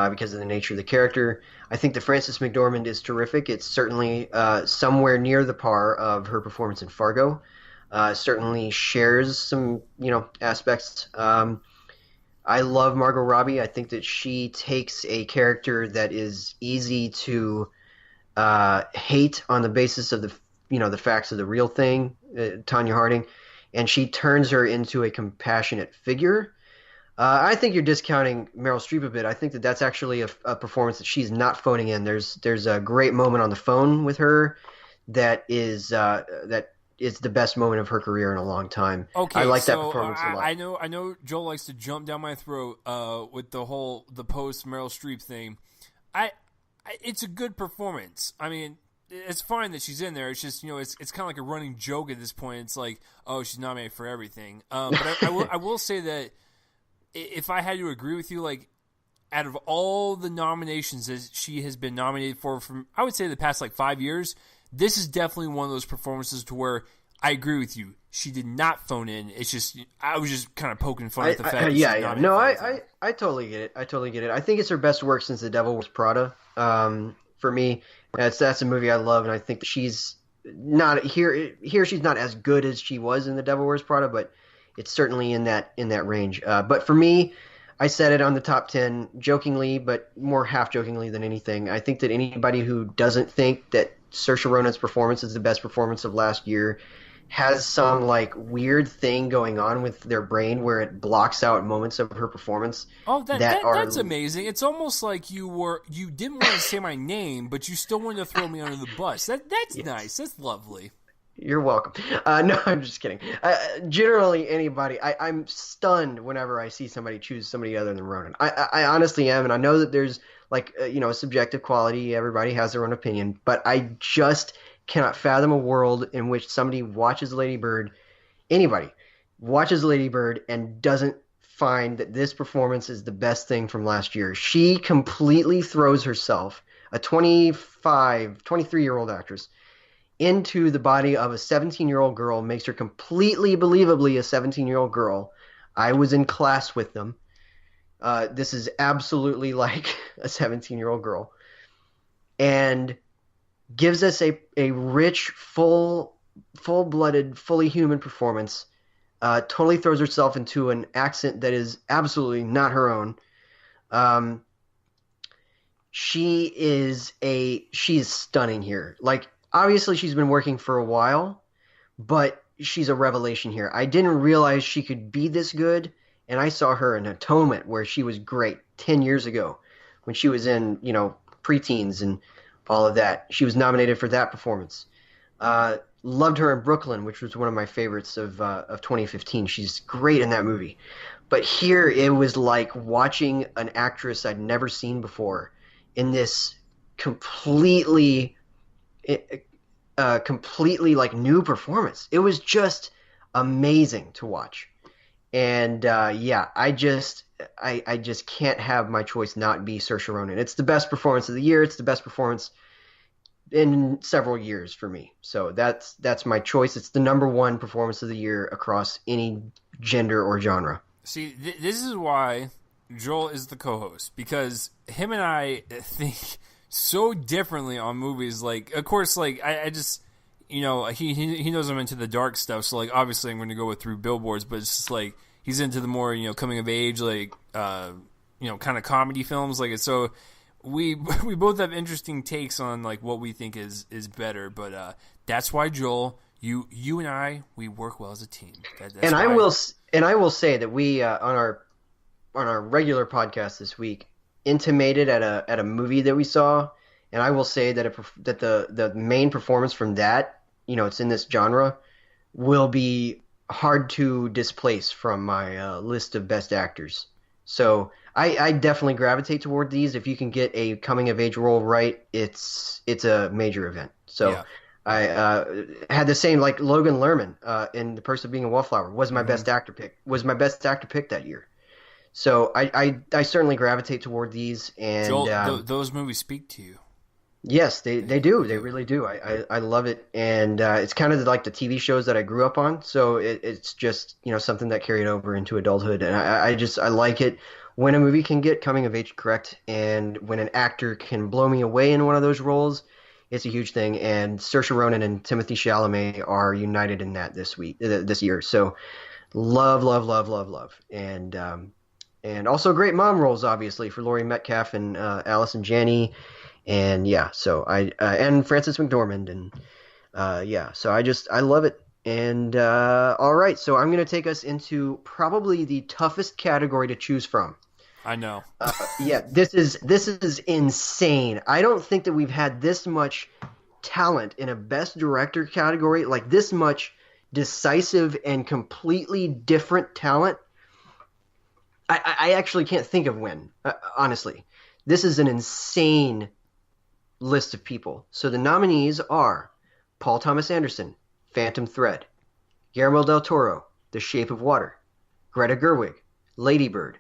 Because of the nature of the character. I think that Frances McDormand is terrific. It's certainly somewhere near the par of her performance in Fargo. Certainly shares some, aspects. I love Margot Robbie. I think that she takes a character that is easy to hate on the basis of the facts of the real thing, Tanya Harding, and she turns her into a compassionate figure. I think you're discounting Meryl Streep a bit. I think that that's actually a performance that she's not phoning in. There's a great moment on the phone with her that is the best moment of her career in a long time. I Okay, like that so performance a lot. I know Joel likes to jump down my throat with the post Meryl Streep thing. It's a good performance. I mean, it's fine that she's in there. It's just it's kind of like a running joke at this point. It's like, oh, she's nominated for everything. But I will say that if I had to agree with you, like out of all the nominations that she has been nominated for from I would say the past like 5 years, this is definitely one of those performances to where I agree with you. She did not phone in. It's just I was just kind of poking fun at the fact. Yeah. No, I totally get it. I totally get it. I think it's her best work since The Devil Wears Prada. For me, that's a movie I love, and I think that she's not here. Here, she's not as good as she was in The Devil Wears Prada, but it's certainly in that range. But for me, I said it on the top 10 jokingly, but more half jokingly than anything. I think that anybody who doesn't think that Saoirse Ronan's performance is the best performance of last year has some like weird thing going on with their brain where it blocks out moments of her performance. Oh, that's amazing. It's almost like you didn't want to say my name, but you still wanted to throw me under the bus. That's yes. Nice. That's lovely. You're welcome. No, I'm just kidding. Generally, anybody, I'm stunned whenever I see somebody choose somebody other than Ronan. I honestly am, and I know that there's like a subjective quality. Everybody has their own opinion, but I just cannot fathom a world in which somebody watches Lady Bird, anybody watches Lady Bird, and doesn't find that this performance is the best thing from last year. She completely throws herself, a 23-year-old actress, into the body of a 17-year-old girl, makes her completely believably a 17-year-old girl. I was in class with them. This is absolutely like a 17-year-old girl. And gives us a rich, full-blooded, fully human performance. Totally throws herself into an accent that is absolutely not her own. She is stunning here. Like, obviously she's been working for a while, but she's a revelation here. I didn't realize she could be this good, and I saw her in Atonement, where she was great 10 years ago when she was in, preteens and all of that. She was nominated for that performance. Loved her in Brooklyn, which was one of my favorites of 2015. She's great in that movie. But here it was like watching an actress I'd never seen before in this completely like new performance. It was just amazing to watch. And I just can't have my choice not be Saoirse Ronan. It's the best performance of the year. It's the best performance in several years for me. So that's my choice. It's the number one performance of the year across any gender or genre. See, this is why Joel is the co-host, because him and I think so differently on movies. Like, of course, like I just, he knows I'm into the dark stuff. So like, obviously I'm going to go with Through Billboards, but it's just like he's into the more coming of age, like kind of comedy films. Like, so we both have interesting takes on like what we think is better. But that's why, Joel, you and I, we work well as a team. I will say that we on our regular podcast this week intimated at a movie that we saw, and I will say that the main performance from that, it's in this genre, will be hard to displace from my list of best actors. So I definitely gravitate toward these. If you can get a coming of age role right, it's a major event. So yeah. I had the same, like Logan Lerman in The Perks of Being a Wallflower was my best actor pick. Was my best actor pick that year. So I certainly gravitate toward these. And Joel, those movies speak to you. Yes, they do. They really do. I love it. And it's kind of like the TV shows that I grew up on. So it's just, something that carried over into adulthood. And I like it when a movie can get coming of age correct, and when an actor can blow me away in one of those roles. It's a huge thing. And Saoirse Ronan and Timothée Chalamet are united in that this year. So love. And also great mom roles, obviously, for Laurie Metcalf and Allison Janney. And yeah, so and Frances McDormand, and yeah, so I love it. And all right, so I'm gonna take us into probably the toughest category to choose from. I know. Yeah, this is insane. I don't think that we've had this much talent in a best director category, like this much decisive and completely different talent. I actually can't think of when, honestly. This is an insane list of people. So the nominees are Paul Thomas Anderson, Phantom Thread; Guillermo del Toro, The Shape of Water; Greta Gerwig, Lady Bird;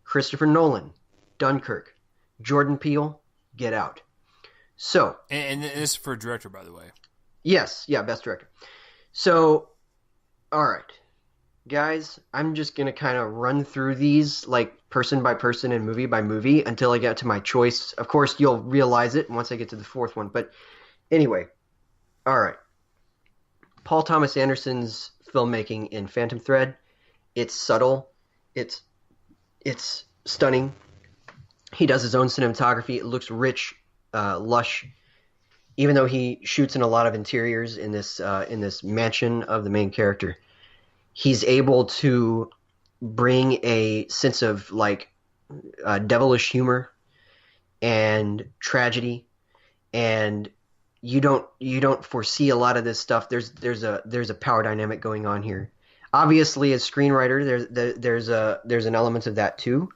Christopher Nolan, Dunkirk; Jordan Peele, Get Out. So, And this is for director, by the way. yes, yeah, best director. So, all right, guys, I'm just gonna kind of run through these like person by person and movie by movie until I get to my choice. Of course, you'll realize it once I get to the fourth one. But anyway, all right. Paul Thomas Anderson's filmmaking in Phantom Thread. It's subtle. It's it's stunning. He does his own cinematography. It looks rich, lush. Even though he shoots in a lot of interiors in this mansion of the main character, he's able to bring a sense of like devilish humor and tragedy, and you don't foresee a lot of this stuff. There's a power dynamic going on here. Obviously, as screenwriter, there's an element of that too.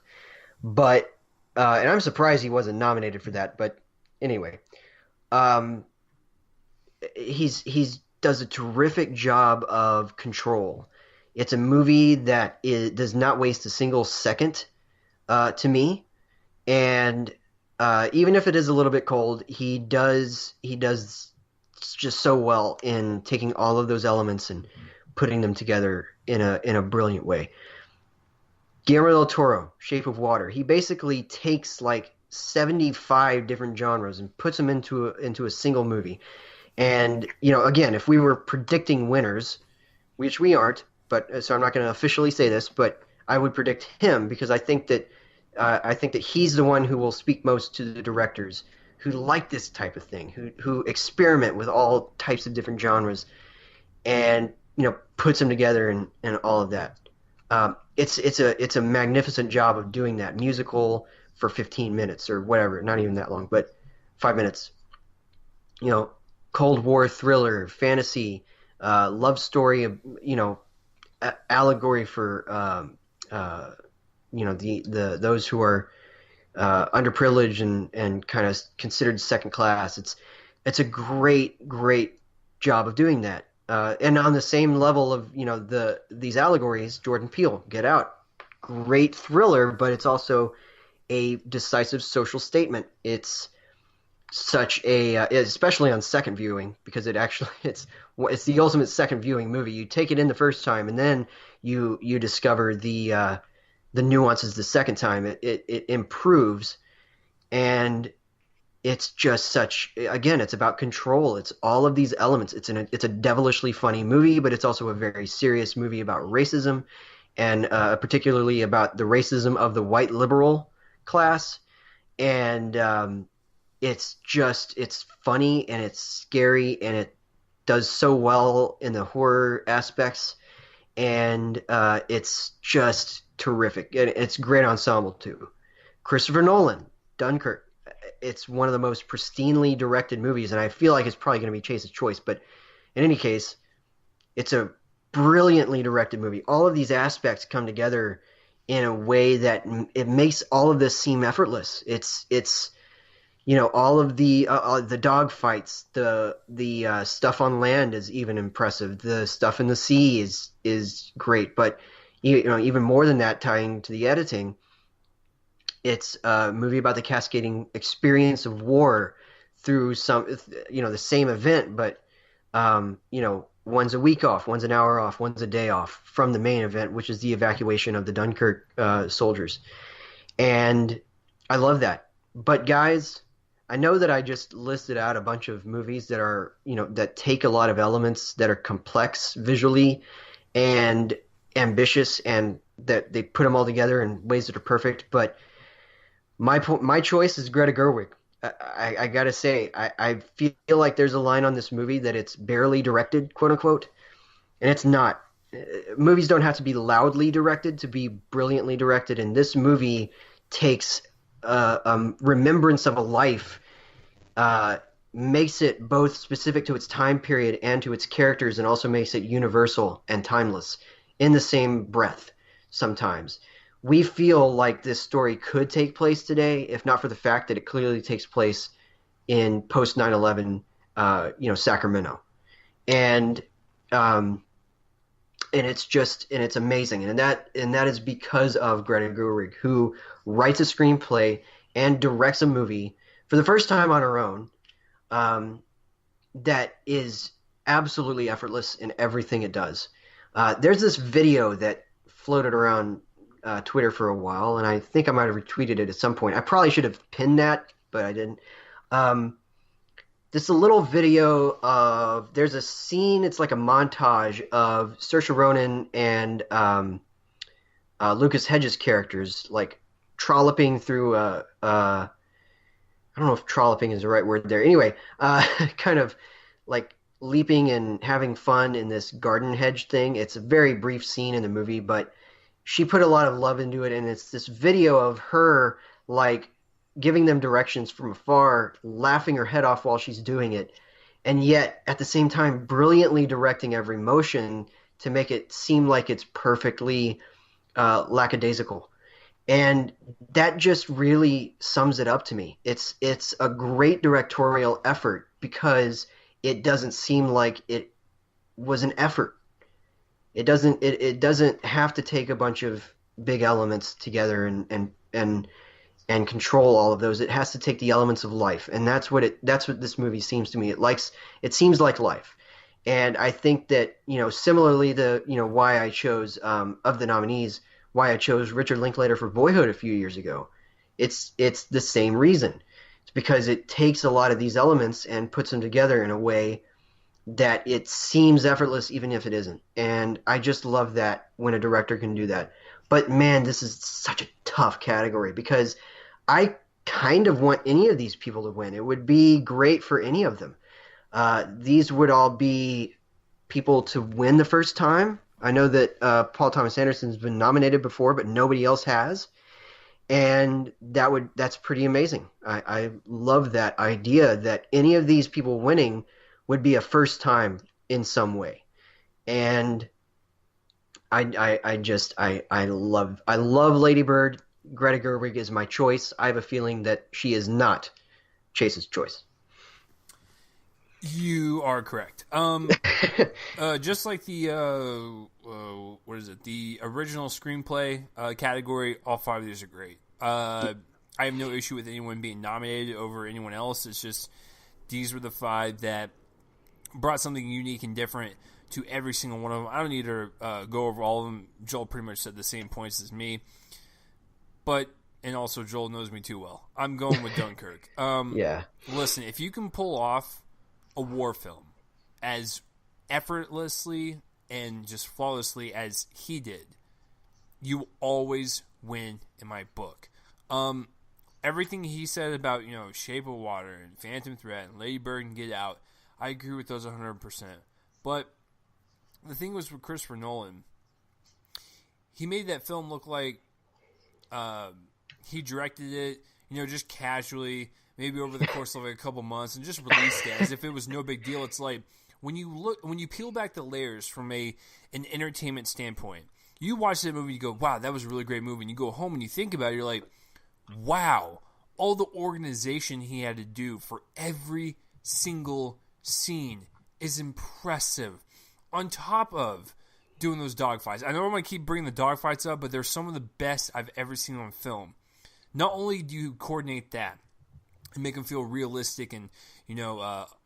But and I'm surprised he wasn't nominated for that. But anyway, um, he's does a terrific job of control. It's a movie that does not waste a single second to me, and even if it is a little bit cold, he does just so well in taking all of those elements and putting them together in a brilliant way. Guillermo del Toro, Shape of Water. He basically takes like 75 different genres and puts them into a single movie. And again, if we were predicting winners, which we aren't, but so I'm not going to officially say this, but I would predict him because I think that he's the one who will speak most to the directors who like this type of thing, who experiment with all types of different genres, and puts them together and all of that. It's a magnificent job of doing that. Musical for 15 minutes or whatever, not even that long, but 5 minutes. Cold War thriller, fantasy, love story, allegory for the those who are underprivileged and kind of considered second class. It's a great job of doing that. And on the same level of these allegories, Jordan Peele, Get Out, great thriller, but it's also a decisive social statement. It's such a especially on second viewing, because it's the ultimate second viewing movie. You take it in the first time, and then you discover the nuances the second time. It improves, and it's just it's about control. It's all of these elements. It's a devilishly funny movie, but it's also a very serious movie about racism, and particularly about the racism of the white liberal class. And it's funny and it's scary, and it does so well in the horror aspects, and it's just terrific. And it's great ensemble too. Christopher Nolan, Dunkirk. It's one of the most pristinely directed movies, and I feel like it's probably going to be Chase's choice. But in any case, it's a brilliantly directed movie. All of these aspects come together in a way that it makes all of this seem effortless. It's all of the dog fights, the stuff on land is even impressive. The stuff in the sea is great, but even more than that, tying to the editing, it's a movie about the cascading experience of war through the same event, but one's a week off, one's an hour off, one's a day off from the main event, which is the evacuation of the Dunkirk soldiers. And I love that. But guys, I know that I just listed out a bunch of movies that are, that take a lot of elements that are complex visually and ambitious, and that they put them all together in ways that are perfect. But my choice is Greta Gerwig. I gotta say, I feel like there's a line on this movie that it's barely directed, quote unquote, and it's not. Movies don't have to be loudly directed to be brilliantly directed, and this movie takes remembrance of a life, uh, makes it both specific to its time period and to its characters, and also makes it universal and timeless in the same breath sometimes. We feel like this story could take place today, if not for the fact that it clearly takes place in post 9/11, Sacramento, and um, and it's amazing, and that is because of Greta Gerwig, who writes a screenplay and directs a movie for the first time on her own, um, that is absolutely effortless in everything it does. There's this video that floated around Twitter for a while, and I think I might have retweeted it at some point. I probably should have pinned that, but I didn't. Um, this a little video of there's a scene. It's like a montage of Saoirse Ronan and Lucas Hedges' characters like trolloping through I don't know if trolloping is the right word there. Anyway, kind of like leaping and having fun in this garden hedge thing. It's a very brief scene in the movie, but she put a lot of love into it, and it's this video of her like giving them directions from afar, laughing her head off while she's doing it, and yet at the same time brilliantly directing every motion to make it seem like it's perfectly lackadaisical. And that just really sums it up to me. It's a great directorial effort because it doesn't seem like it was an effort. It doesn't have to take a bunch of big elements together and control all of those. It has to take the elements of life, and that's what this movie seems to me. It seems like life. And I think that, similarly, why I chose, of the nominees, why I chose Richard Linklater for Boyhood a few years ago. It's the same reason. It's because it takes a lot of these elements and puts them together in a way that it seems effortless even if it isn't. And I just love that when a director can do that. But man, this is such a tough category because I kind of want any of these people to win. It would be great for any of them. These would all be people to win the first time. I know that Paul Thomas Anderson's been nominated before, but nobody else has, and that's pretty amazing. I love that idea that any of these people winning would be a first time in some way, and I love Lady Bird. Greta Gerwig is my choice. I have a feeling that she is not Chase's choice. You are correct. Just like the what is it? The original screenplay category. All five of these are great. I have no issue with anyone being nominated over anyone else. It's just these were the five that brought something unique and different to every single one of them. I don't need to go over all of them. Joel pretty much said the same points as me, and also Joel knows me too well. I'm going with Dunkirk. Yeah. Listen, if you can pull off a war film as effortlessly and just flawlessly as he did, you always win in my book. Everything he said about, Shape of Water and Phantom Thread and Lady Bird and Get Out, I agree with those 100%. But the thing was with Christopher Nolan, he made that film look like he directed it, just casually, maybe over the course of a couple months, and just released it as if it was no big deal. It's like when you peel back the layers from an entertainment standpoint, you watch that movie, you go, wow, that was a really great movie, and you go home and you think about it, you're like, wow, all the organization he had to do for every single scene is impressive. On top of doing those dogfights, I know I'm going to keep bringing the dogfights up, but they're some of the best I've ever seen on film. Not only do you coordinate that and make them feel realistic and kind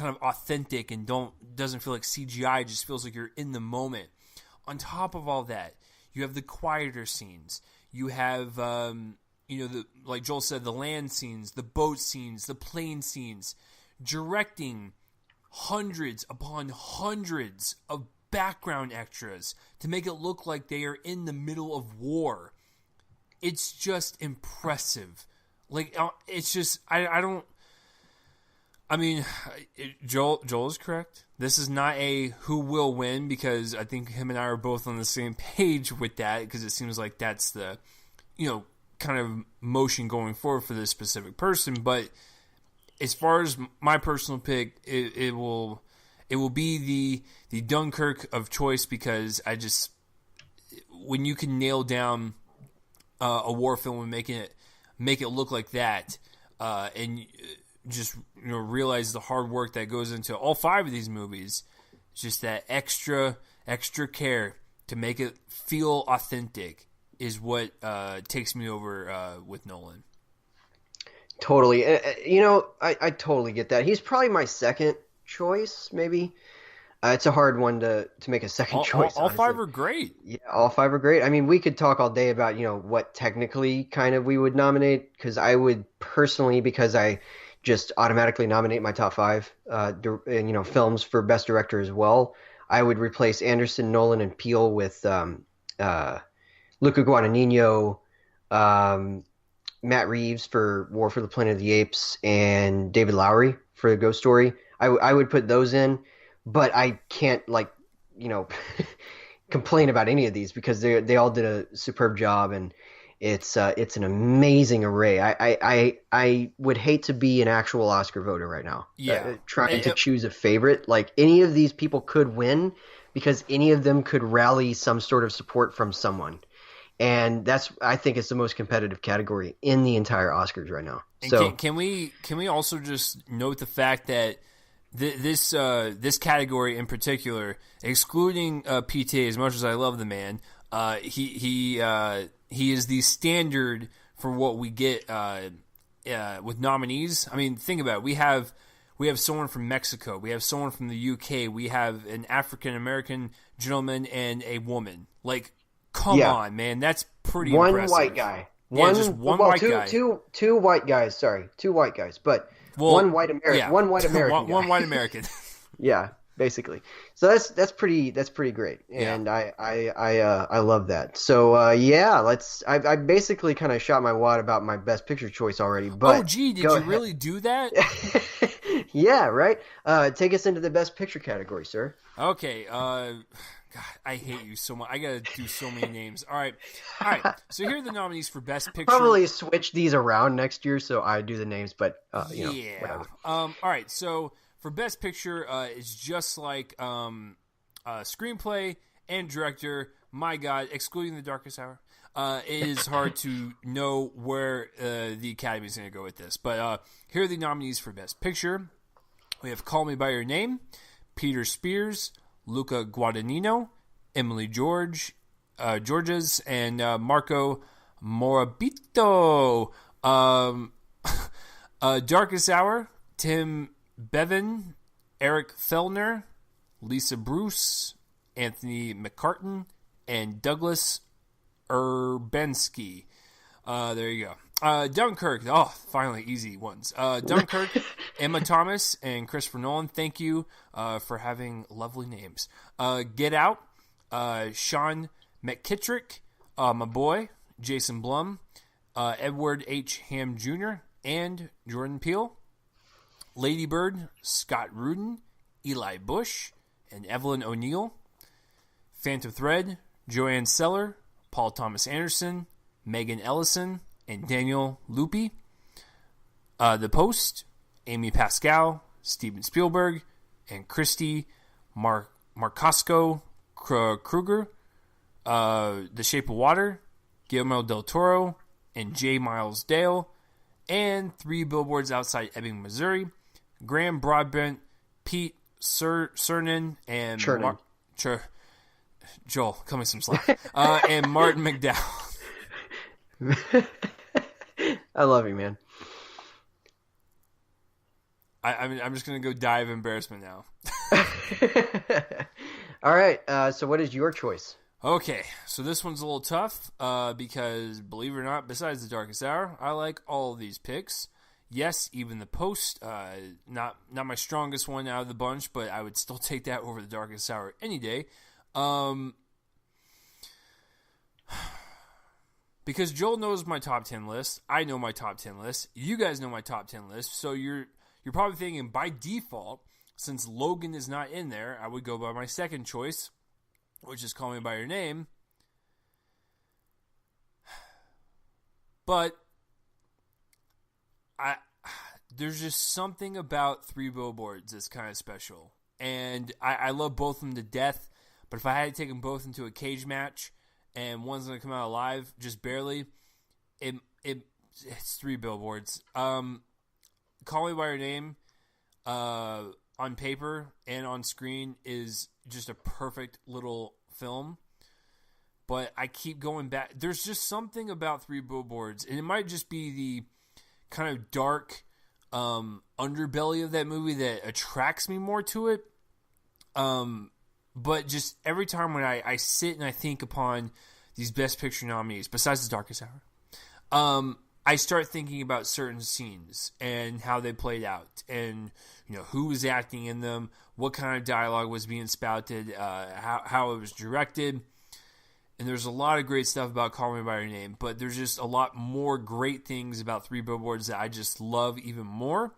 of authentic and doesn't feel like CGI, it just feels like you're in the moment. On top of all that, you have the quieter scenes. You have like Joel said, the land scenes, the boat scenes, the plane scenes, directing hundreds upon hundreds of background extras to make it look like they are in the middle of war. It's just impressive Like, it's just I don't. I mean, Joel is correct. This is not a who will win, because I think him and I are both on the same page with that, because it seems like that's the, kind of motion going forward for this specific person. But as far as my personal pick, it will be the Dunkirk of choice, because when you can nail down a war film and make it look like that, and just realize the hard work that goes into all 5 of these movies, just that extra care to make it feel authentic is what takes me over with Nolan. Totally. I totally get that. He's probably my second choice, maybe. It's a hard one to make a second choice. All 5 are great. Yeah, all 5 are great. I mean, we could talk all day about, what technically kind of we would nominate, because I would personally, because I just automatically nominate my top 5, films for Best Director as well. I would replace Anderson, Nolan, and Peele with Luca Guadagnino, Matt Reeves for War for the Planet of the Apes, and David Lowery for The Ghost Story. I would put those in, but I can't complain about any of these, because they all did a superb job, and it's an amazing array. I would hate to be an actual Oscar voter right now. Yeah, trying to choose a favorite. Like, any of these people could win, because any of them could rally some sort of support from someone. And I think it's the most competitive category in the entire Oscars right now. And so can we also just note the fact that this category in particular, excluding PTA, as much as I love the man, he is the standard for what we get with nominees. I mean, think about it. We have someone from Mexico. We have someone from the UK. We have an African American gentleman and a woman. Like, come on, man, that's pretty impressive. One white guy. Just one white guy. Two white guys. Sorry, 2 white guys, but one white American. Yeah. One white American. one white American. Yeah, basically. So that's pretty great, and yeah. I love that. So I basically kind of shot my wad about my Best Picture choice already. But did you really do that? Yeah, right. Take us into the Best Picture category, sir. Okay. God, I hate you so much. I gotta do so many names. All right. So here are the nominees for Best Picture. Probably switch these around next year, so I do the names. But whatever. All right. So for Best Picture, it's just like screenplay and director. My God, excluding The Darkest Hour, it is hard to know where the Academy is going to go with this. But here are the nominees for Best Picture. We have Call Me by Your Name, Peter Spears, Luca Guadagnino, Emily Georges, and Marco Morabito. Darkest Hour, Tim Bevan, Eric Fellner, Lisa Bruce, Anthony McCartan, and Douglas Urbensky. There you go. Dunkirk. Oh, finally, easy ones. Dunkirk, Emma Thomas, and Christopher Nolan. Thank you for having lovely names. Get Out, Sean McKittrick, my boy, Jason Blum, Edward H. Ham Jr., and Jordan Peele. Lady Bird, Scott Rudin, Eli Bush, and Evelyn O'Neill. Phantom Thread, Joanne Seller, Paul Thomas Anderson, Megan Ellison, and Daniel Lupi. The Post, Amy Pascal, Steven Spielberg, and Christy Marcosco Kruger. The Shape of Water, Guillermo del Toro, and J. Miles Dale. And 3 Billboards Outside Ebbing, Missouri, Graham Broadbent, Pete Cernan, and Joel, cut me some slack. And Martin McDowell. I love you, man. I'm just going to go die of embarrassment now. All right, so what is your choice? Okay, so this one's a little tough because, believe it or not, besides The Darkest Hour, I like all of these picks. Yes, even The Post, not my strongest one out of the bunch, but I would still take that over The Darkest Hour any day. because Joel knows my top 10 list. I know my top 10 list. You guys know my top 10 list. So you're probably thinking by default, since Logan is not in there, I would go by my second choice, which is Call Me By Your Name. But there's just something about Three Billboards that's kind of special. And I love both of them to death. But if I had to take them both into a cage match and one's going to come out alive, just barely, it's Three Billboards. Call Me By Your Name, on paper and on screen, is just a perfect little film. But I keep going back. There's just something about Three Billboards, and it might just be the kind of dark underbelly of that movie that attracts me more to it. But just every time when I sit and I think upon these Best Picture nominees, besides The Darkest Hour, I start thinking about certain scenes and how they played out, and who was acting in them, what kind of dialogue was being spouted, how it was directed. And there's a lot of great stuff about Call Me By Your Name, but there's just a lot more great things about Three Billboards that I just love even more.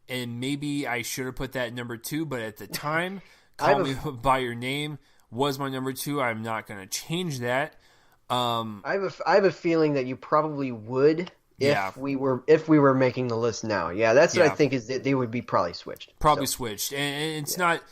And maybe I should have put that at number 2, but at the time, Call Me By Your Name was my number 2. I'm not going to change that. I have a feeling that you probably would if we were making the list now. Yeah, that's what I think, is that they would be probably switched. Switched, and it's not.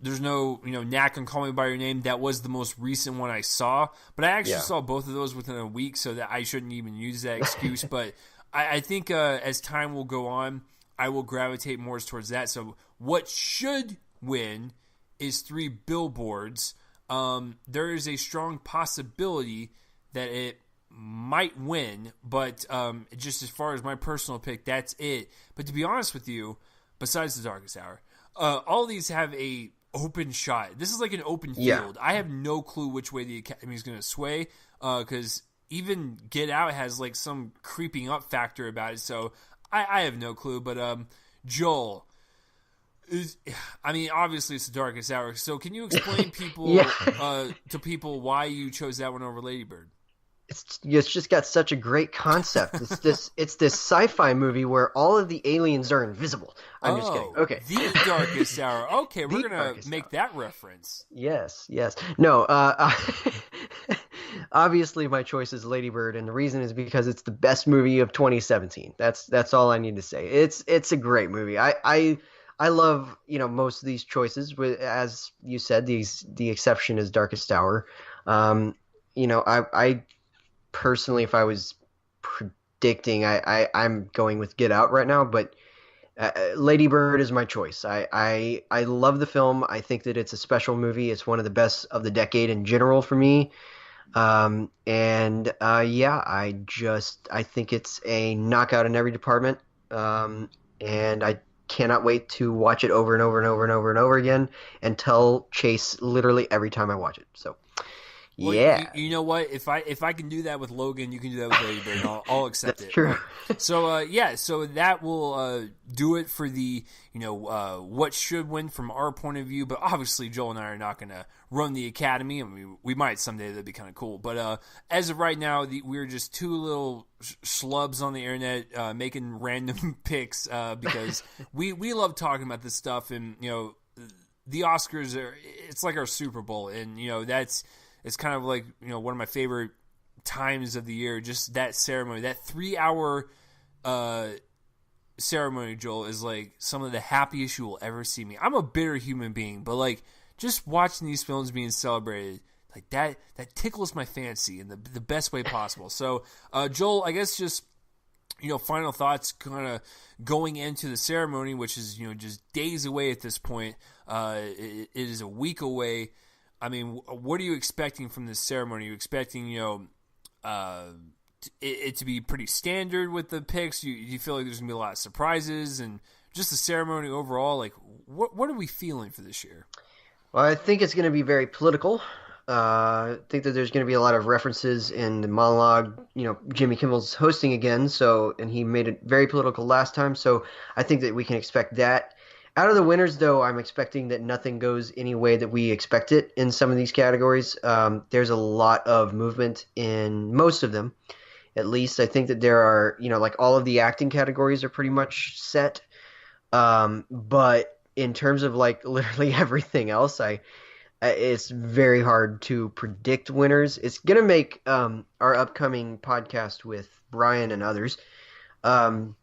There's no knack on Call Me By Your Name. That was the most recent one I saw, but I actually saw both of those within a week, so that I shouldn't even use that excuse. But I think as time will go on, I will gravitate more towards that. So what should win is Three Billboards. There is a strong possibility that it might win, but just as far as my personal pick, that's it. But to be honest with you, besides The Darkest Hour, all these have a open shot. This is like an open field. I have no clue which way the Academy is going to sway, because even Get Out has like some creeping up factor about it. So I have no clue. But Joel, obviously it's The Darkest Hour. So can you explain to people why you chose that one over Lady Bird? It's just got such a great concept. It's this sci-fi movie where all of the aliens are invisible. I'm just kidding. Okay. The Darkest Hour. Okay, we're going to make that reference. Yes. No, obviously my choice is Lady Bird, and the reason is because it's the best movie of 2017. That's all I need to say. It's a great movie. I love, most of these choices, as you said, the exception is Darkest Hour. I personally, if I was predicting, I'm going with Get Out right now, but Lady Bird is my choice. I love the film. I think that it's a special movie. It's one of the best of the decade in general for me. I think it's a knockout in every department. And I cannot wait to watch it over and over and over and over and over again, and tell Chase literally every time I watch it. So. Well, yeah, you know what? If I can do that with Logan, you can do that with Lady Bird. I'll accept That's it. True. So so that will do it for the what should win from our point of view. But obviously, Joel and I are not going to run the Academy. I mean, we might someday. That'd be kind of cool. But as of right now, we're just two little schlubs on the internet making random picks because we love talking about this stuff, and the Oscars it's like our Super Bowl, and it's kind of like, one of my favorite times of the year, just that ceremony. That 3-hour ceremony, Joel, is like some of the happiest you will ever see me. I'm a bitter human being, but like just watching these films being celebrated, like that tickles my fancy in the best way possible. So, Joel, I guess just, final thoughts kind of going into the ceremony, which is, just days away at this point. It is a week away. I mean, what are you expecting from this ceremony? Are you expecting, it to be pretty standard with the picks? You feel like there's going to be a lot of surprises? And just the ceremony overall, like, what are we feeling for this year? Well, I think it's going to be very political. I think that there's going to be a lot of references in the monologue. Jimmy Kimmel's hosting again, and he made it very political last time, so I think that we can expect that. Out of the winners, though, I'm expecting that nothing goes any way that we expect it in some of these categories. There's a lot of movement in most of them. At least I think that there are, like all of the acting categories are pretty much set. But in terms of like literally everything else, it's very hard to predict winners. It's gonna make our upcoming podcast with Brian and others um,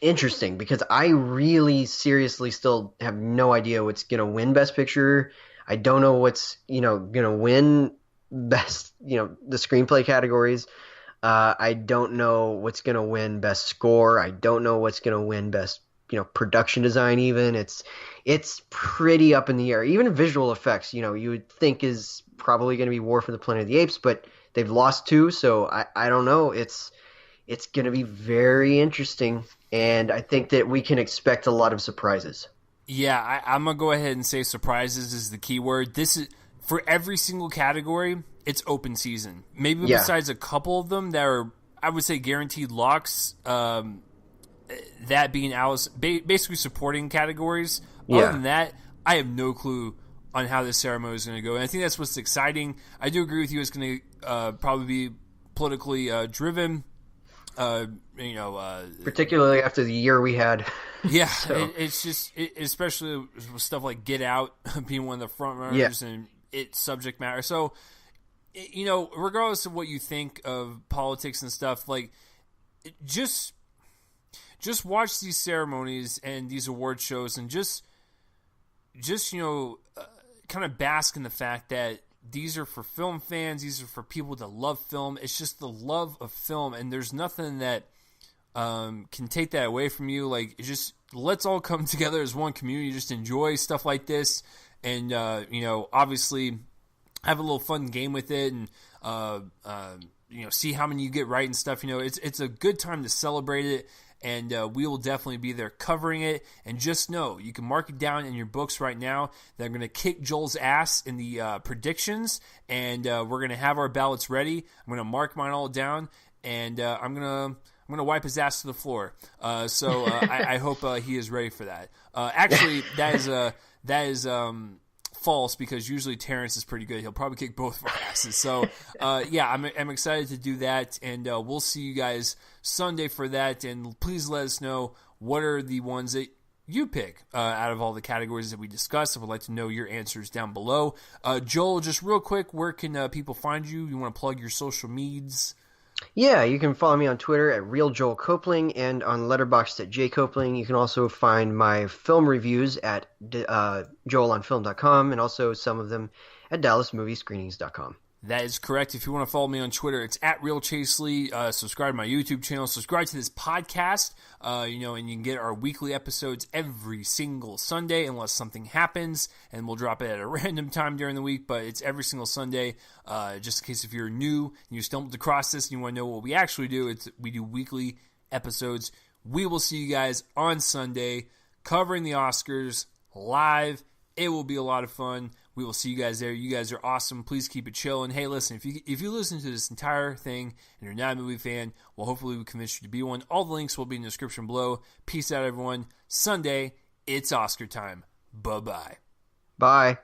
interesting because I really seriously still have no idea what's gonna win Best Picture. I don't know what's gonna win best the screenplay categories. I don't know what's gonna win best score. I don't know what's gonna win best production design. Even it's pretty up in the air. Even visual effects, you would think is probably going to be War for the Planet of the Apes, but they've lost two, so I don't know. It's going to be very interesting, and I think that we can expect a lot of surprises. Yeah, I'm gonna go ahead and say surprises is the key word. This is for every single category. It's open season. Maybe besides a couple of them that are, I would say, guaranteed locks. That being Alice, basically supporting categories. Yeah. Other than that, I have no clue on how this ceremony is going to go. And I think that's what's exciting. I do agree with you. It's going to probably be politically driven. Particularly after the year we had. Yeah, So. it's just, especially with stuff like Get Out being one of the front runners and its subject matter. So, regardless of what you think of politics and stuff, like, just watch these ceremonies and these award shows and just kind of bask in the fact that these are for film fans. These are for people that love film. It's just the love of film, and there's nothing that can take that away from you. Like, just let's all come together as one community, just enjoy stuff like this, and obviously have a little fun game with it, and see how many you get right and stuff. It's a good time to celebrate it. And we will definitely be there covering it. And just know, you can mark it down in your books right now that I'm going to kick Joel's ass in the predictions. And we're going to have our ballots ready. I'm going to mark mine all down. And I'm going to wipe his ass to the floor. So I hope he is ready for that. Actually, that is false, because usually Terrence is pretty good. He'll probably kick both of our asses. So, I'm excited to do that, and we'll see you guys Sunday for that. And please let us know what are the ones that you pick out of all the categories that we discussed. I would like to know your answers down below. Joel, just real quick, where can people find you? You want to plug your social medias? Yeah, you can follow me on Twitter at RealJoelCopling and on Letterboxd at JCopling. You can also find my film reviews at JoelOnFilm.com and also some of them at DallasMovieScreenings.com. That is correct. If you want to follow me on Twitter, it's at RealChaselee. Subscribe to my YouTube channel. Subscribe to this podcast, and you can get our weekly episodes every single Sunday unless something happens, and we'll drop it at a random time during the week, but it's every single Sunday. Just in case if you're new and you stumbled across this and you want to know what we actually do, we do weekly episodes. We will see you guys on Sunday covering the Oscars live. It will be a lot of fun. We will see you guys there. You guys are awesome. Please keep it chill. And hey, listen, if you listen to this entire thing and you're not a movie fan, well, hopefully we convince you to be one. All the links will be in the description below. Peace out, everyone. Sunday, it's Oscar time. Bye-bye. Bye.